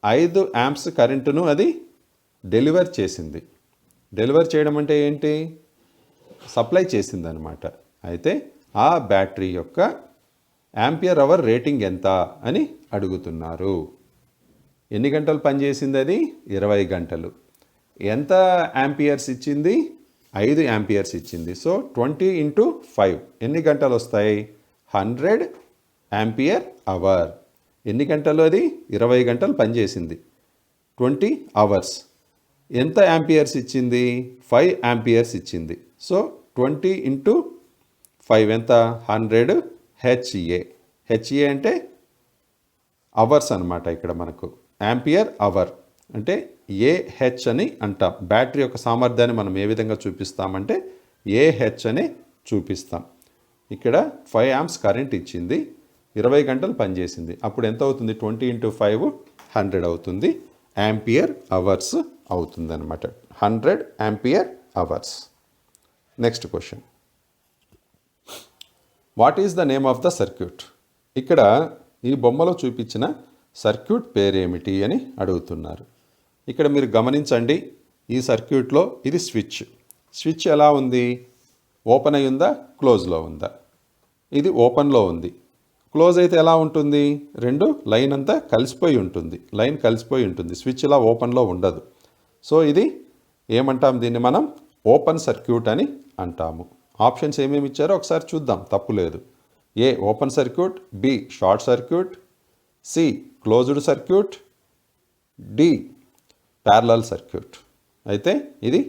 5 amps కరెంటును అది డెలివర్ చేసింది. డెలివర్ చేయడం అంటే ఏంటి? సప్లై చేసిందనమాట. అయితే ఆ బ్యాటరీ యొక్క యాంపియర్ అవర్ రేటింగ్ ఎంత అని అడుగుతున్నారు. ఎన్ని గంటలు పనిచేసింది అది? 20 గంటలు. ఎంత యాంపియర్స్ ఇచ్చింది? 5 యాంపియర్స్ ఇచ్చింది. సో 20 × 5 ఎన్ని గంటలు వస్తాయి? 100 యాంపియర్ అవర్. ఎన్ని గంటలు అది? 20 గంటలు పనిచేసింది. 20 అవర్స్. ఎంత యాంపియర్స్ ఇచ్చింది? 5 యాంపియర్స్ ఇచ్చింది. సో 20 × 5 ఎంత? 100 హెచ్ఏ. హెచ్ఏ అంటే అవర్స్ అనమాట. ఇక్కడ మనకు యాంపియర్ అవర్ అంటే ఏహెచ్ అని అంటాం. బ్యాటరీ యొక్క సామర్థ్యాన్ని మనం ఏ విధంగా చూపిస్తామంటే ఏహెచ్ అని చూపిస్తాం. ఇక్కడ 5 ఆంప్స్ కరెంట్ ఇచ్చింది, 20 గంటలు పనిచేసింది. అప్పుడు ఎంత అవుతుంది? 20 × 5 100 అవుతుంది. యాంపియర్ అవర్స్ అవుతుంది అనమాట. 100 ampere hours. Next question, what is the name of the circuit? ఇక్కడ ఈ బొమ్మలో చూపించిన సర్క్యూట్ పేరేమిటి అని అడుగుతున్నారు. ఇక్కడ మీరు గమనించండి, ఈ సర్క్యూట్లో ఇది స్విచ్. స్విచ్ ఎలా ఉంది? ఓపెన్ అయి ఉందా, క్లోజ్లో ఉందా? ఇది ఓపెన్లో ఉంది. క్లోజ్ అయితే ఎలా ఉంటుంది? రెండు లైన్ అంతా కలిసిపోయి ఉంటుంది. లైన్ కలిసిపోయి ఉంటుంది. స్విచ్ ఇలా ఓపెన్లో ఉండదు. సో ఇది ఏమంటాం? దీన్ని మనం ఓపెన్ సర్క్యూట్ అని అంటాము. ఆప్షన్స్ ఏమేమి ఇచ్చారో ఒకసారి చూద్దాం, తప్పు లేదు. A open circuit, B short circuit, C closed circuit, D parallel circuit. అయితే ఇది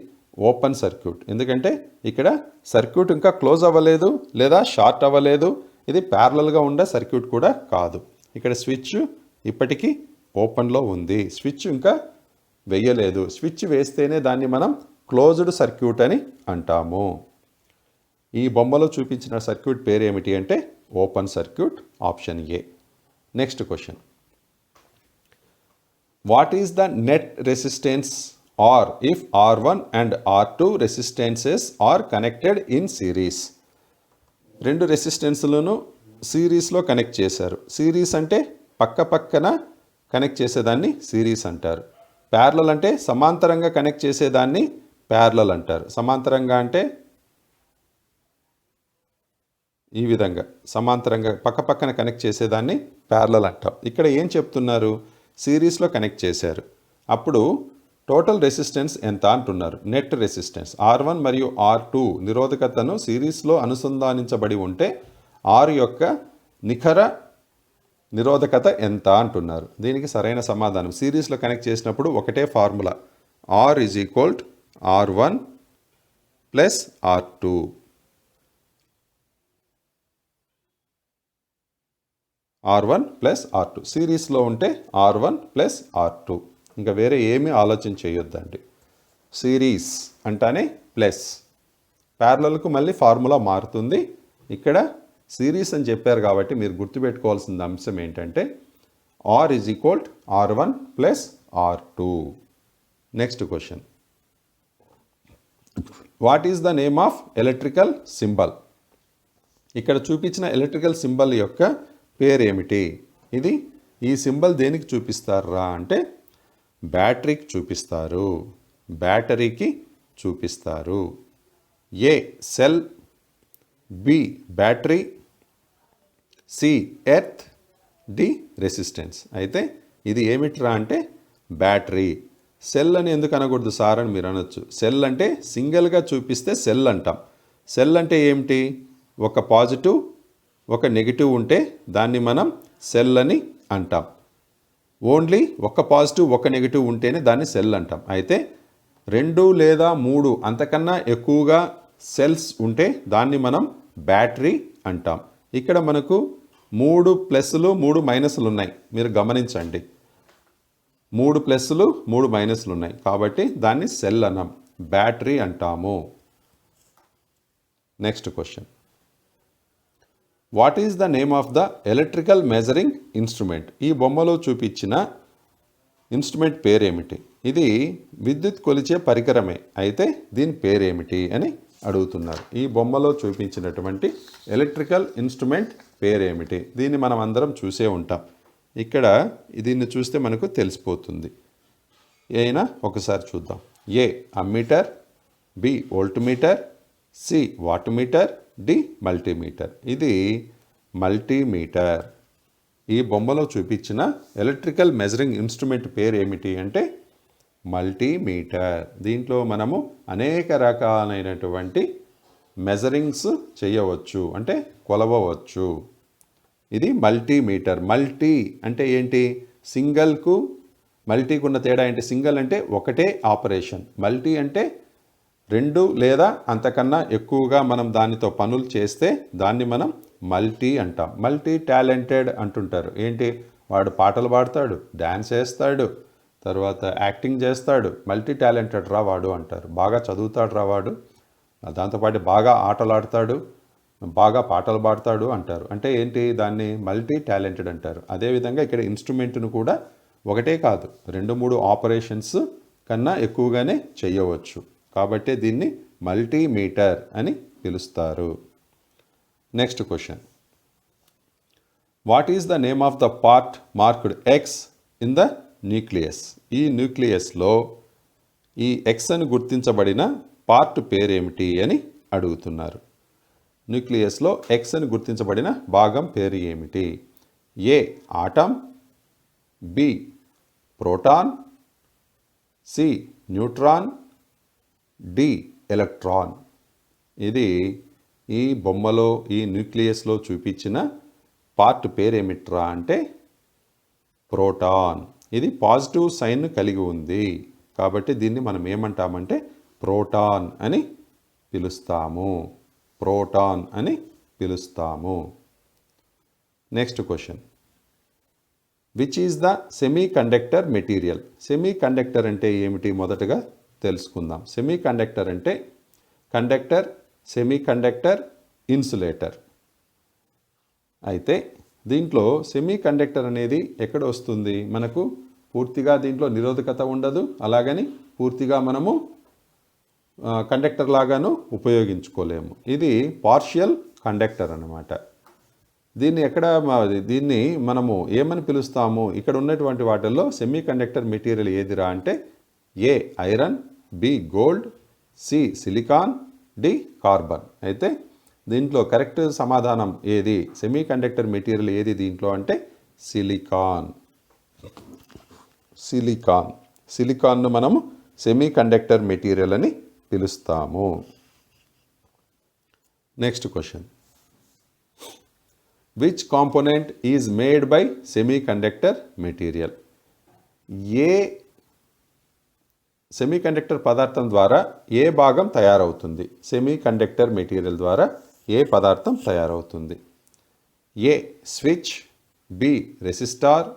ఓపెన్ సర్క్యూట్. ఎందుకంటే ఇక్కడ సర్క్యూట్ ఇంకా క్లోజ్ అవ్వలేదు లేదా షార్ట్ అవ్వలేదు. ఇది ప్యారలల్గా ఉండే సర్క్యూట్ కూడా కాదు. ఇక్కడ స్విచ్ ఇప్పటికీ ఓపెన్లో ఉంది. స్విచ్ ఇంకా వేయలేదు. స్విచ్ వేస్తేనే దాన్ని మనం క్లోజ్డ్ సర్క్యూట్ అని అంటాము. ఈ బొమ్మలో చూపించిన సర్క్యూట్ పేరు ఏమిటి అంటే open circuit. Option A. Next question, what is the net resistance R if R1 and R2 resistances are connected in series? రెండు రెసిస్టెన్స్లను సిరీస్లో కనెక్ట్ చేశారు. సిరీస్ అంటే పక్క పక్కన కనెక్ట్ చేసేదాన్ని సిరీస్ అంటారు. ప్యారలల్ అంటే సమాంతరంగా కనెక్ట్ చేసేదాన్ని ప్యారలల్ అంటారు. సమాంతరంగా అంటే ఈ విధంగా సమాంతరంగా పక్క పక్కన కనెక్ట్ చేసేదాన్ని ప్యారలల్ అంటాం. ఇక్కడ ఏం చెప్తున్నారు? సిరీస్లో కనెక్ట్ చేశారు. అప్పుడు టోటల్ రెసిస్టెన్స్ ఎంత అంటున్నారు? నెట్ రెసిస్టెన్స్ R1 మరియు R2 నిరోధకతను సిరీస్లో అనుసంధానించబడి ఉంటే R యొక్క నికర నిరోధకత ఎంత అంటున్నారు. దీనికి సరైన సమాధానం, సిరీస్లో కనెక్ట్ చేసినప్పుడు ఒకటే formula, R = R1 + R2. R1 + R2. సిరీస్లో ఉంటే R1 + R2. ఇంకా వేరే ఏమీ ఆలోచన చేయొద్దండి. సిరీస్ అంటానే ప్లస్. ప్యారలల్కు మళ్ళీ ఫార్ములా మారుతుంది. ఇక్కడ సిరీస్ అని చెప్పారు కాబట్టి మీరు గుర్తుపెట్టుకోవాల్సిన అంశం ఏంటంటే R = R1 + R2. Next question, what is the name of electrical symbol? ఇక్కడ చూపించిన ఎలక్ట్రికల్ సింబల్ యొక్క పేరేమిటి? ఇది ఈ సింబల్ దేనికి చూపిస్తారా అంటే బ్యాటరీకి చూపిస్తారు. బ్యాటరీకి చూపిస్తారు. A cell, B battery, C earth, D resistance. అయితే ఇది ఏమిట్రా అంటే బ్యాటరీ. సెల్ అని ఎందుకు అనకూడదు సార్ అని మీరు అనొచ్చు. సెల్ అంటే సింగిల్గా చూపిస్తే సెల్ అంటాం. సెల్ అంటే ఏమిటి? ఒక పాజిటివ్ ఒక నెగిటివ్ ఉంటే దాన్ని మనం సెల్ అని అంటాం. ఓన్లీ ఒక పాజిటివ్ ఒక నెగిటివ్ ఉంటేనే దాన్ని సెల్ అంటాం. అయితే 2 లేదా 3 అంతకన్నా ఎక్కువగా సెల్స్ ఉంటే దాన్ని మనం బ్యాటరీ అంటాం. ఇక్కడ మనకు 3 ప్లస్లు 3 మైనస్లు ఉన్నాయి. మీరు గమనించండి, 3 ప్లస్లు 3 మైనస్లు ఉన్నాయి కాబట్టి దాన్ని సెల్ అన్నాం, బ్యాటరీ అంటాము. Next question, what is the name of the electrical measuring instrument? ఈ బొమ్మలో చూపించిన ఇన్స్ట్రుమెంట్ పేరేమిటి? ఇది విద్యుత్ కొలిచే పరికరమే. అయితే దీని పేరేమిటి అని అడుగుతున్నారు. ఈ బొమ్మలో చూపించినటువంటి ఎలక్ట్రికల్ ఇన్స్ట్రుమెంట్ పేరేమిటి? దీన్ని మనం అందరం చూసే ఉంటాం. ఇక్కడ దీన్ని చూస్తే మనకు తెలిసిపోతుంది. అయినా ఒకసారి చూద్దాం. A ammeter, B voltmeter, C wattmeter, D multimeter. ఇది మల్టీమీటర్. ఈ బొమ్మలో చూపించిన ఎలక్ట్రికల్ మెజరింగ్ ఇన్స్ట్రుమెంట్ పేరు ఏమిటి అంటే మల్టీమీటర్. దీంట్లో మనము అనేక రకాలైనటువంటి మెజరింగ్స్ చేయవచ్చు, అంటే కొలవవచ్చు. ఇది మల్టీమీటర్. మల్టీ అంటే ఏంటి? సింగిల్కు మల్టీకి ఉన్న తేడా ఏంటి? సింగిల్ అంటే ఒకటే ఆపరేషన్, మల్టీ అంటే రెండు లేదా అంతకన్నా ఎక్కువగా మనం దానితో పనులు చేస్తే దాన్ని మనం మల్టీ అంటాం. మల్టీ టాలెంటెడ్ అంటుంటారు. ఏంటి? వాడు పాటలు పాడతాడు, డ్యాన్స్ వేస్తాడు, తర్వాత యాక్టింగ్ చేస్తాడు, మల్టీ టాలెంటెడ్ రా వాడు అంటారు. బాగా చదువుతాడు రా వాడు, దాంతోపాటు బాగా ఆటలు ఆడతాడు, బాగా పాటలు పాడతాడు అంటారు. అంటే ఏంటి? దాన్ని మల్టీ టాలెంటెడ్ అంటారు. అదేవిధంగా ఇక్కడ ఇన్స్ట్రుమెంట్ను కూడా ఒకటే కాదు, 2-3 ఆపరేషన్స్ కన్నా ఎక్కువగానే చేయవచ్చు. కాబట్టి దీన్ని మల్టీమీటర్ అని పిలుస్తారు. Next question, what is the name of the part marked X in the nucleus? ఈ న్యూక్లియస్లో ఈ ఎక్స్ అని గుర్తించబడిన పార్ట్ పేరేమిటి అని అడుగుతున్నారు. న్యూక్లియస్లో ఎక్స్ అని గుర్తించబడిన భాగం పేరు ఏమిటి? A atom, B proton, C neutron, D electron. ఇది ఈ బొమ్మలో ఈ న్యూక్లియస్లో చూపించిన పార్ట్ పేరేమిట్రా అంటే ప్రోటాన్. ఇది పాజిటివ్ సైన్ కలిగి ఉంది కాబట్టి దీన్ని మనం ఏమంటామంటే ప్రోటాన్ అని పిలుస్తాము. ప్రోటాన్ అని పిలుస్తాము. Next question, which is the semiconductor material? Semi conductor అంటే ఏమిటి మొదటగా తెలుసుకుందాం. సెమీ కండక్టర్ అంటే కండక్టర్, సెమీ కండక్టర్, ఇన్సులేటర్. అయితే దీంట్లో సెమీ కండక్టర్ అనేది ఎక్కడ వస్తుంది? మనకు పూర్తిగా దీంట్లో నిరోధకత ఉండదు, అలాగని పూర్తిగా మనము కండక్టర్ లాగాను ఉపయోగించుకోలేము. ఇది పార్షియల్ కండక్టర్ అన్నమాట. దీన్ని మనము ఏమని పిలుస్తాము? ఇక్కడ ఉన్నటువంటి వాటిల్లో సెమీ కండక్టర్ మెటీరియల్ ఏదిరా అంటే A iron, B gold, C silicon, D carbon. అయితే దీంట్లో కరెక్ట్ సమాధానం ఏది? సెమీ కండక్టర్ మెటీరియల్ ఏది దీంట్లో అంటే సిలికాన్. సిలికాన్. సిలికాన్ను మనము సెమీ కండక్టర్ మెటీరియల్ అని పిలుస్తాము. Next question, which component is made by semi conductor material? A semi conductor పదార్థం ద్వారా ఏ భాగం తయారవుతుంది? సెమీ కండక్టర్ మెటీరియల్ ద్వారా ఏ పదార్థం తయారవుతుంది? A switch, B resistor,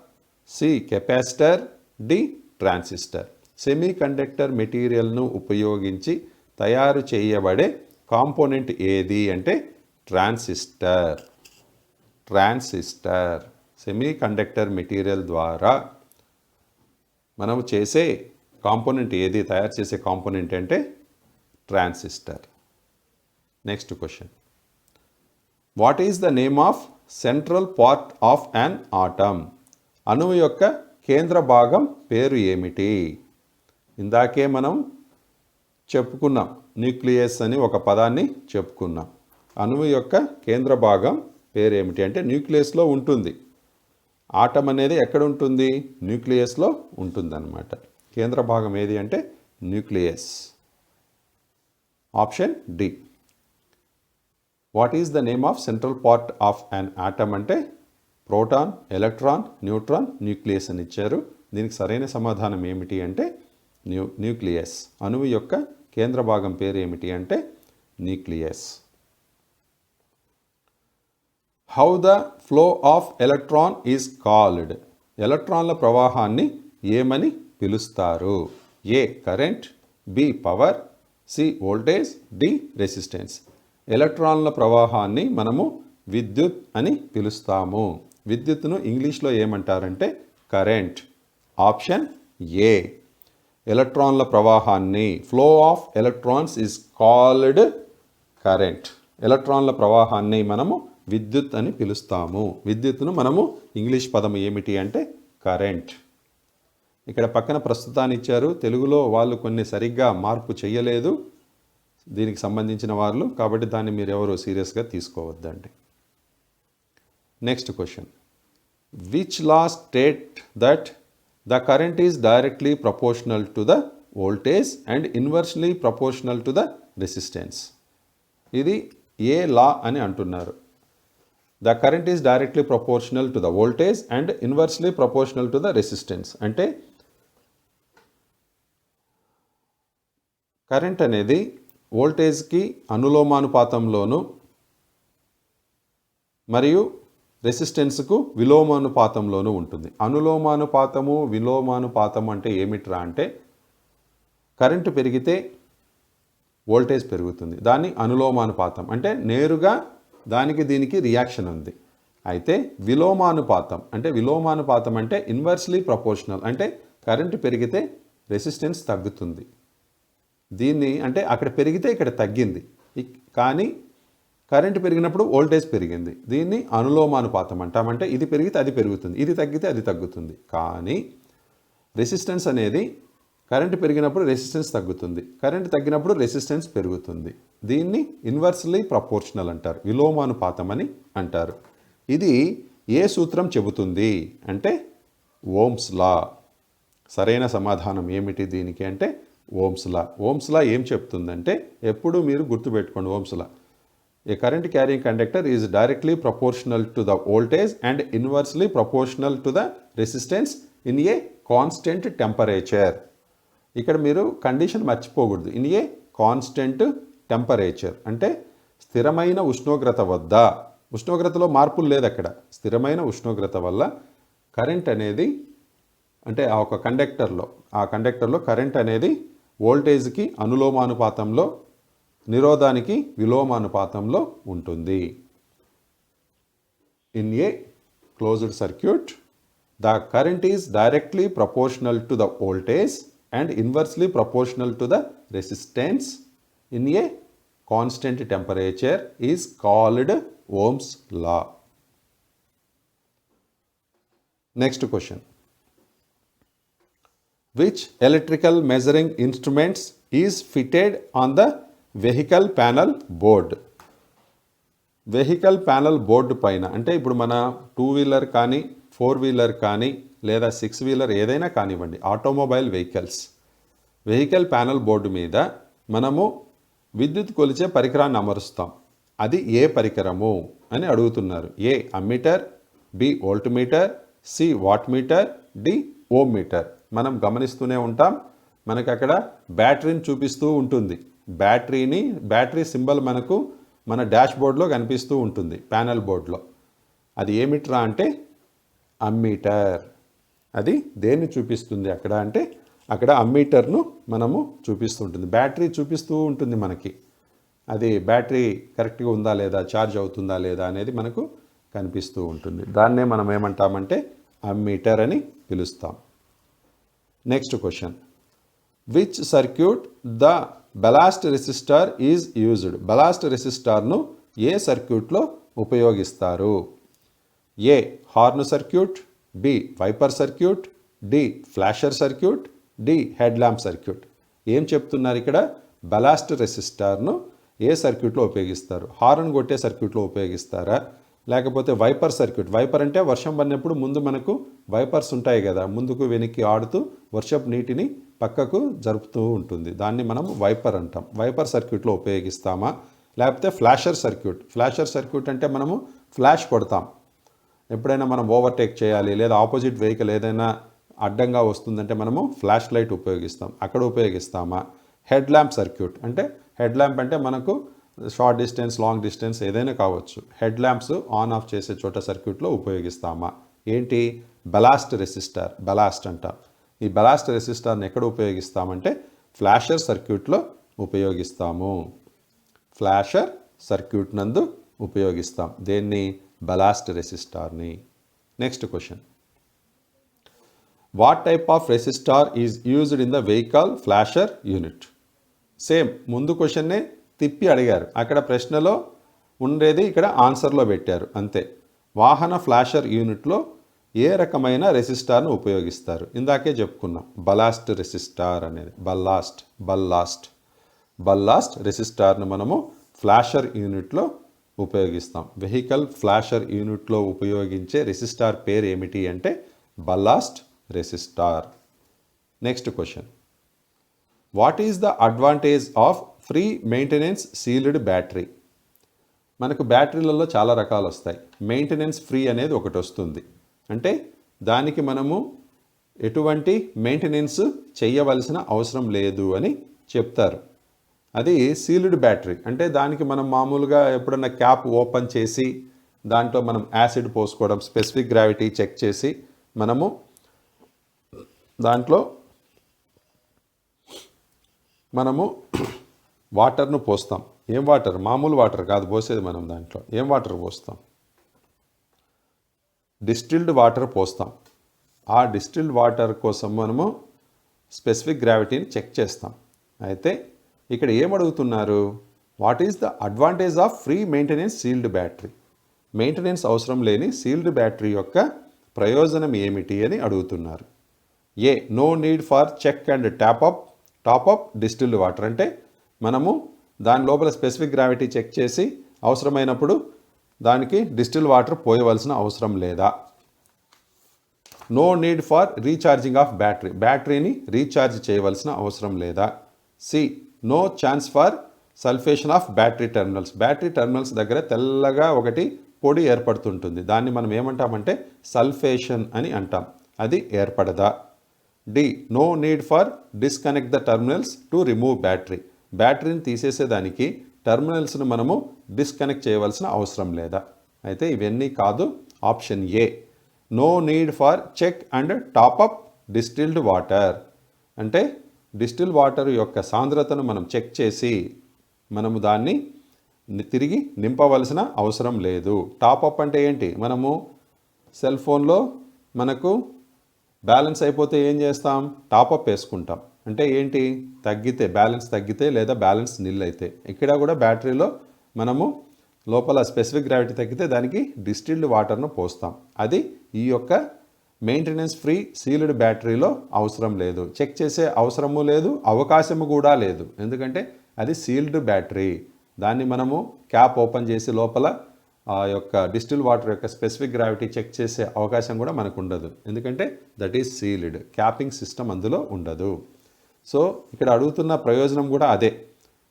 C capacitor, D transistor. Semiconductor మెటీరియల్ను ఉపయోగించి తయారు చేయబడే కాంపోనెంట్ ఏది అంటే transistor. Transistor. Semiconductor material ద్వారా మనము చేసే కాంపోనెంట్ ఏది, తయారు చేసే కాంపోనెంట్ అంటే transistor. Next question, what is the name of central part of an atom? అణువు యొక్క కేంద్ర భాగం పేరు ఏమిటి? ఇందాకే మనం చెప్పుకున్నాం, న్యూక్లియస్ అని ఒక పదాన్ని చెప్పుకున్నాం. అణువు యొక్క కేంద్ర భాగం పేరు ఏమిటి అంటే న్యూక్లియస్లో ఉంటుంది. ఆటం అనేది ఎక్కడ ఉంటుంది? న్యూక్లియస్లో ఉంటుందన్నమాట. కేంద్ర భాగం ఏది అంటే nucleus. Option D. What is the name of central part of an atom అంటే ప్రోటాన్, ఎలక్ట్రాన్, న్యూట్రాన్, న్యూక్లియస్ అని ఇచ్చారు. దీనికి సరైన సమాధానం ఏమిటి అంటే న్యూక్లియస్. అణువు యొక్క కేంద్ర భాగం పేరు ఏమిటి అంటే nucleus. How the flow of electron is called? ఎలక్ట్రాన్ల ప్రవాహాన్ని ఏమని పిలుస్తారు? A current, B power, C voltage, D resistance. ఎలక్ట్రాన్ల ప్రవాహాన్ని మనము విద్యుత్ అని పిలుస్తాము. విద్యుత్తును ఇంగ్లీష్లో ఏమంటారంటే కరెంట్. Option A. ఎలక్ట్రాన్ల ప్రవాహాన్ని, flow of electrons is called current. ఎలక్ట్రాన్ల ప్రవాహాన్ని మనము విద్యుత్ అని పిలుస్తాము. విద్యుత్తును మనము ఇంగ్లీష్ పదం ఏమిటి అంటే కరెంట్. ఇక్కడ పక్కన ప్రస్తుతాన్ని ఇచ్చారు, తెలుగులో వాళ్ళు కొన్ని సరిగ్గా మార్పు చేయలేదు. దీనికి సంబంధించిన వాళ్ళు, కాబట్టి దాన్ని మీరు ఎవరు సీరియస్గా తీసుకోవద్దండి. Next question, which law state that the current is directly proportional to the voltage and inversely proportional to the resistance? ఇది ఏ లా అని అంటున్నారు? The current is directly proportional to the voltage and inversely proportional to the resistance అంటే current అనేది వోల్టేజ్కి అనులోమానుపాతంలోను మరియు రెసిస్టెన్స్కు విలోమానుపాతంలోనూ ఉంటుంది. అనులోమానుపాతము విలోమానుపాతం అంటే ఏమిట్రా అంటే కరెంటు పెరిగితే వోల్టేజ్ పెరుగుతుంది, దాన్ని అనులోమానుపాతం అంటే నేరుగా దానికి దీనికి రియాక్షన్ ఉంది. అయితే విలోమానుపాతం అంటే ఇన్వర్స్లీ ప్రపోర్షనల్ అంటే కరెంటు పెరిగితే రెసిస్టెన్స్ తగ్గుతుంది. దీన్ని అంటే అక్కడ పెరిగితే ఇక్కడ తగ్గింది, కానీ కరెంటు పెరిగినప్పుడు వోల్టేజ్ పెరిగింది. దీన్ని అనులోమానుపాతం అంటామంటే ఇది పెరిగితే అది పెరుగుతుంది, ఇది తగ్గితే అది తగ్గుతుంది. కానీ రెసిస్టెన్స్ అనేది కరెంటు పెరిగినప్పుడు రెసిస్టెన్స్ తగ్గుతుంది, కరెంటు తగ్గినప్పుడు రెసిస్టెన్స్ పెరుగుతుంది. దీన్ని ఇన్వర్స్లీ ప్రపోర్షనల్ అంటారు, విలోమానుపాతం అని అంటారు. ఇది ఏ సూత్రం చెబుతుంది అంటే ఓమ్స్ లా. సరైన సమాధానం ఏమిటి దీనికి అంటే ఓమ్స్ లా. ఓమ్స్ లా ఏం చెప్తుందంటే ఎప్పుడు మీరు గుర్తుపెట్టుకోండి, Ohm's law a current carrying conductor is directly proportional to the voltage and inversely proportional to the resistance in a constant temperature. ఇక్కడ మీరు కండిషన్ మర్చిపోకూడదు. ఇన్ ఏ కాన్స్టెంట్ టెంపరేచర్ అంటే స్థిరమైన ఉష్ణోగ్రత వద్ద, ఉష్ణోగ్రతలో మార్పులు లేదు అక్కడ, స్థిరమైన ఉష్ణోగ్రత వల్ల కరెంట్ అనేది అంటే ఆ ఒక కండక్టర్లో కరెంట్ అనేది వోల్టేజ్కి అనులోమానుపాతంలో, నిరోధానికి విలోమానుపాతంలో ఉంటుంది. In a closed circuit the current is directly proportional to the voltage and inversely proportional to the resistance in a constant temperature is called Ohm's law. Next question. Which electrical measuring instruments is fitted on the vehicle panel board? Vehicle panel board పైన అంటే ఇప్పుడు మన 2-వీలర్ కానీ 4-వీలర్ కానీ లేదా 6-వీలర్ ఏదైనా కానివ్వండి, automobile vehicle panel board మీద మనము విద్యుత్ కొలిచే పరికరాన్ని అమరుస్తాం. అది ఏ పరికరము అని అడుగుతున్నారు. A ammeter, B volt meter, C watt meter, D ohm meter. మనం గమనిస్తూనే ఉంటాం, మనకి అక్కడ బ్యాటరీని చూపిస్తూ ఉంటుంది. బ్యాటరీ సింబల్ మనకు మన డాష్ బోర్డ్లో కనిపిస్తూ ఉంటుంది, ప్యానల్ బోర్డులో. అది ఏమిట్రా అంటే అమ్మీటర్. అది దేన్ని చూపిస్తుంది అక్కడ అంటే అక్కడ అమ్మీటర్ను మనము చూపిస్తుంటుంది, బ్యాటరీ చూపిస్తూ ఉంటుంది మనకి. అది బ్యాటరీ కరెక్ట్గా ఉందా లేదా, ఛార్జ్ అవుతుందా లేదా అనేది మనకు కనిపిస్తూ ఉంటుంది. దాన్నే మనం ఏమంటామంటే అమ్మీటర్ అని పిలుస్తాం. Next question, which circuit the ballast resistor is used? Ballast రెసిస్టర్ను ఏ సర్క్యూట్లో ఉపయోగిస్తారు? A horn circuit, B wiper circuit, D flasher circuit, D head lamp circuit. ఏం చెప్తున్నారు ఇక్కడ? బలాస్ట్ రెసిస్టర్ను ఏ సర్క్యూట్లో ఉపయోగిస్తారు? హార్న్ కొట్టే సర్క్యూట్లో ఉపయోగిస్తారా, లేకపోతే వైపర్ సర్క్యూట్? వైపర్ అంటే వర్షం పడినప్పుడు ముందు మనకు వైపర్స్ ఉంటాయి కదా, ముందుకు వెనక్కి ఆడుతూ వర్షపు నీటిని పక్కకు జరుపుతూ ఉంటుంది, దాన్ని మనం వైపర్ అంటాం. వైపర్ సర్క్యూట్లో ఉపయోగిస్తామా? లేకపోతే ఫ్లాషర్ సర్క్యూట్ అంటే మనము ఫ్లాష్ కొడతాం. ఎప్పుడైనా మనం ఓవర్టేక్ చేయాలి లేదా ఆపోజిట్ వెహికల్ ఏదైనా అడ్డంగా వస్తుందంటే మనము ఫ్లాష్ లైట్ ఉపయోగిస్తాం, అక్కడ ఉపయోగిస్తామా? హెడ్ ల్యాంప్ సర్క్యూట్ అంటే మనకు షార్ట్ డిస్టెన్స్, లాంగ్ డిస్టెన్స్ ఏదైనా కావచ్చు, హెడ్ ల్యాంప్స్ ఆన్ ఆఫ్ చేసే చోట సర్క్యూట్లో ఉపయోగిస్తామా? ఏంటి? బలాస్ట్ అంటాం. ఈ బలాస్ట్ రెసిస్టర్ని ఎక్కడ ఉపయోగిస్తామంటే ఫ్లాషర్ సర్క్యూట్లో ఉపయోగిస్తాము. ఫ్లాషర్ సర్క్యూట్ నందు ఉపయోగిస్తాం దేన్ని? బలాస్ట్ రెసిస్టర్ని. Next question, what type of resistor is used in the vehicle flasher unit? Same ముందు క్వశ్చన్నే తిప్పి అడిగారు, అక్కడ ప్రశ్నలో ఉండేది ఇక్కడ ఆన్సర్లో పెట్టారు అంతే. వాహన ఫ్లాషర్ యూనిట్లో ఏ రకమైన రెసిస్టార్ను ఉపయోగిస్తారు? ఇందాకే చెప్పుకున్నాం, బలాస్ట్ రెసిస్టార్ అనేది. బల్లాస్ట్ బల్లాస్ట్ రెసిస్టార్ను మనము ఫ్లాషర్ యూనిట్లో ఉపయోగిస్తాం. వెహికల్ ఫ్లాషర్ యూనిట్లో ఉపయోగించే రెసిస్టార్ పేరు ఏమిటి అంటే ballast resistor. Next question, what is the advantage of free maintenance sealed battery? మనకు బ్యాటరీలలో చాలా రకాలు వస్తాయి. మెయింటెనెన్స్ ఫ్రీ అనేది ఒకటి వస్తుంది. అంటే దానికి మనము ఎటువంటి మెయింటెనెన్స్ చేయవలసిన అవసరం లేదు అని చెప్తారు. అది సీల్డ్ బ్యాటరీ. అంటే దానికి మనం మామూలుగా ఎప్పుడన్నా క్యాప్ ఓపెన్ చేసి దాంట్లో మనం యాసిడ్ పోసుకోవడం, స్పెసిఫిక్ గ్రావిటీ చెక్ చేసి మనము దాంట్లో వాటర్ను పోస్తాం. ఏం వాటర్? మామూలు వాటర్ కాదు పోసేది మనం. దాంట్లో ఏం వాటర్ పోస్తాం? డిస్టిల్డ్ వాటర్ పోస్తాం. ఆ డిస్టిల్డ్ వాటర్ కోసం మనము స్పెసిఫిక్ గ్రావిటీని చెక్ చేస్తాం. అయితే ఇక్కడ ఏమడుగుతున్నారు? What is the advantage of free maintenance sealed battery? Maintenance అవసరం లేని సీల్డ్ బ్యాటరీ యొక్క ప్రయోజనం ఏమిటి అని అడుగుతున్నారు. A, no need for check and top up distilled water. అంటే మనము దాని లోపల స్పెసిఫిక్ గ్రావిటీ చెక్ చేసి అవసరమైనప్పుడు దానికి డిస్టిల్ వాటర్ పోయవలసిన అవసరం లేదా? No need for recharging of battery. బ్యాటరీని రీఛార్జ్ చేయవలసిన అవసరం లేదా? C, no chance for sulphation of battery terminals. Battery terminals దగ్గర తెల్లగా ఒకటి పొడి ఏర్పడుతుంటుంది. దాన్ని మనం ఏమంటామంటే సల్ఫేషన్ అని అంటాం. అది ఏర్పడదా? D, no need for disconnect the terminals to remove battery. బ్యాటరీని తీసేసేదానికి టెర్మినల్స్ను మనము డిస్కనెక్ట్ చేయవలసిన అవసరం లేదా? అయితే ఇవన్నీ కాదు. Option A, no need for check and top up distilled water. అంటే డిస్టిల్ వాటర్ యొక్క సాంద్రతను మనం చెక్ చేసి మనము దాన్ని తిరిగి నింపవలసిన అవసరం లేదు. టాప్అప్ అంటే ఏంటి? మనము సెల్ ఫోన్లో మనకు బ్యాలెన్స్ అయిపోతే ఏం చేస్తాం? టాప్అప్ వేసుకుంటాం. అంటే ఏంటి? తగ్గితే, బ్యాలెన్స్ తగ్గితే లేదా బ్యాలెన్స్ నిల్ అయితే. ఇక్కడ కూడా బ్యాటరీలో మనము లోపల స్పెసిఫిక్ గ్రావిటీ తగ్గితే దానికి డిస్టిల్డ్ వాటర్ను పోస్తాం. అది ఈ యొక్క మెయింటెనెన్స్ ఫ్రీ సీల్డ్ బ్యాటరీలో అవసరం లేదు. చెక్ చేసే అవసరము లేదు, అవకాశము కూడా లేదు. ఎందుకంటే అది సీల్డ్ బ్యాటరీ. దాన్ని మనము క్యాప్ ఓపెన్ చేసి లోపల ఆ యొక్క డిస్టిల్ వాటర్ యొక్క స్పెసిఫిక్ గ్రావిటీ చెక్ చేసే అవకాశం కూడా మనకు ఉండదు. ఎందుకంటే that is sealed. Capping system అందులో ఉండదు. సో ఇక్కడ అడుగుతున్న ప్రయోజనం కూడా అదే.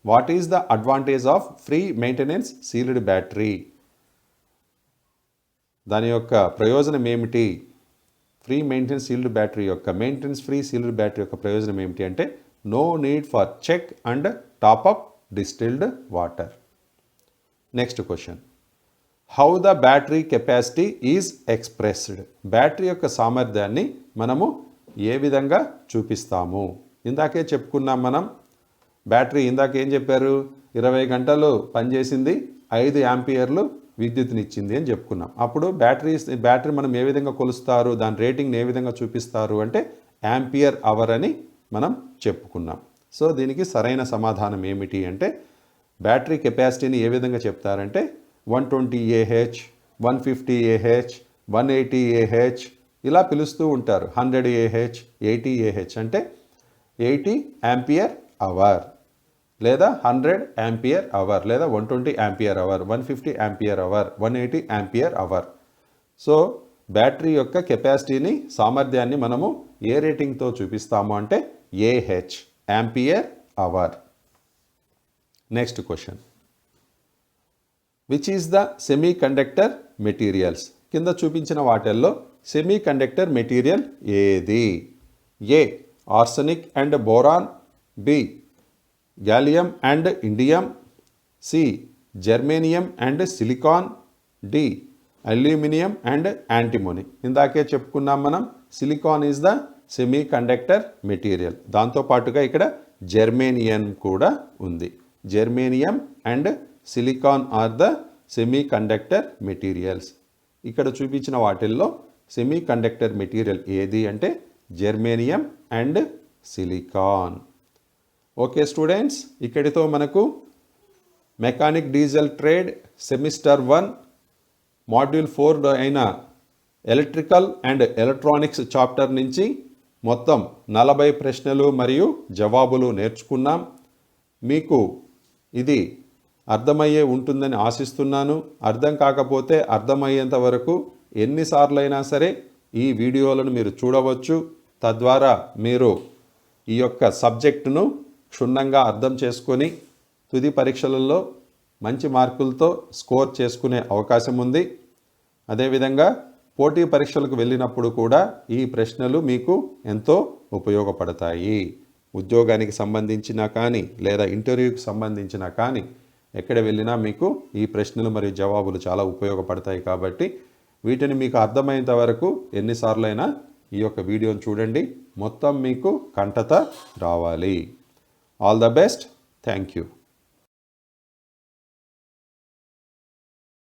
What is the advantage of free maintenance sealed battery? దాని యొక్క ప్రయోజనం ఏమిటి? ఫ్రీ మెయింటెనెన్స్ సీల్డ్ బ్యాటరీ యొక్క మెయింటెనెన్స్ ఫ్రీ సీల్డ్ బ్యాటరీ యొక్క ప్రయోజనం ఏమిటి అంటే no need for check and top up distilled water. Next question, how the battery capacity is expressed? Battery యొక్క సామర్థ్యాన్ని మనము ఏ విధంగా చూపిస్తాము? ఇందాకే చెప్పుకున్నాం మనం. బ్యాటరీ ఇందాక ఏం చెప్పారు? 20 గంటలు పనిచేసింది, 5 యాంపియర్లు విద్యుత్నిచ్చింది అని చెప్పుకున్నాం. అప్పుడు బ్యాటరీ మనం ఏ విధంగా కొలుస్తారు, దాని రేటింగ్ని ఏ విధంగా చూపిస్తారు అంటే యాంపియర్ అవర్ అని మనం చెప్పుకున్నాం. సో దీనికి సరైన సమాధానం ఏమిటి అంటే బ్యాటరీ కెపాసిటీని ఏ విధంగా చెప్తారంటే 120 AH, 150 AH, 180 AH ఇలా పిలుస్తూ ఉంటారు. 100 AH, 80 AH అంటే 80 యాంపియర్ అవర్ లేదా 100 యాంపియర్ అవర్ లేదా 120 ampere hour, 150 ampere hour, 180 ampere hour. So battery యొక్క కెపాసిటీని, సామర్థ్యాన్ని మనము ఏ రేటింగ్తో చూపిస్తాము అంటే AH, ampere hour. Next question, which is the semiconductor materials? కింద చూపించిన వాటిల్లో సెమీ కండక్టర్ మెటీరియల్ ఏది? A arsenic and boron, B gallium and indium, C germanium and silicon, D aluminium and antimony. ఇందాకే చెప్పుకున్నాం మనం, silicon is the semiconductor material. దాంతోపాటుగా ఇక్కడ germanium కూడా ఉంది. Germanium and silicon are the semiconductor materials. ఇక్కడ చూపించిన వాటిల్లో సెమీ కండక్టర్ మెటీరియల్ ఏది అంటే germanium and silicon. Okay students, ఇక్కడితో మనకు mechanic diesel trade semester 1 module 4 అయిన ఎలక్ట్రికల్ అండ్ ఎలక్ట్రానిక్స్ చాప్టర్ నుంచి మొత్తం 40 ప్రశ్నలు మరియు జవాబులు నేర్చుకున్నాం. మీకు ఇది అర్థమయ్యే ఉంటుందని ఆశిస్తున్నాను. అర్థం కాకపోతే అర్థమయ్యేంత వరకు ఎన్నిసార్లైనా సరే ఈ వీడియోలను మీరు చూడవచ్చు. తద్వారా మీరు ఈ యొక్క సబ్జెక్టును క్షుణ్ణంగా అర్థం చేసుకొని తుది పరీక్షలలో మంచి మార్కులతో స్కోర్ చేసుకునే అవకాశం ఉంది. అదేవిధంగా పోటీ పరీక్షలకు వెళ్ళినప్పుడు కూడా ఈ ప్రశ్నలు మీకు ఎంతో ఉపయోగపడతాయి. ఉద్యోగానికి సంబంధించినా కానీ లేదా ఇంటర్వ్యూకి సంబంధించినా కానీ ఎక్కడ వెళ్ళినా మీకు ఈ ప్రశ్నలు మరియు జవాబులు చాలా ఉపయోగపడతాయి. కాబట్టి వీటిని మీకు అర్థమైనంత వరకు ఎన్నిసార్లైనా ఈ యొక్క వీడియోని చూడండి. మొత్తం మీకు కంటత రావాలి. All the best. Thank you.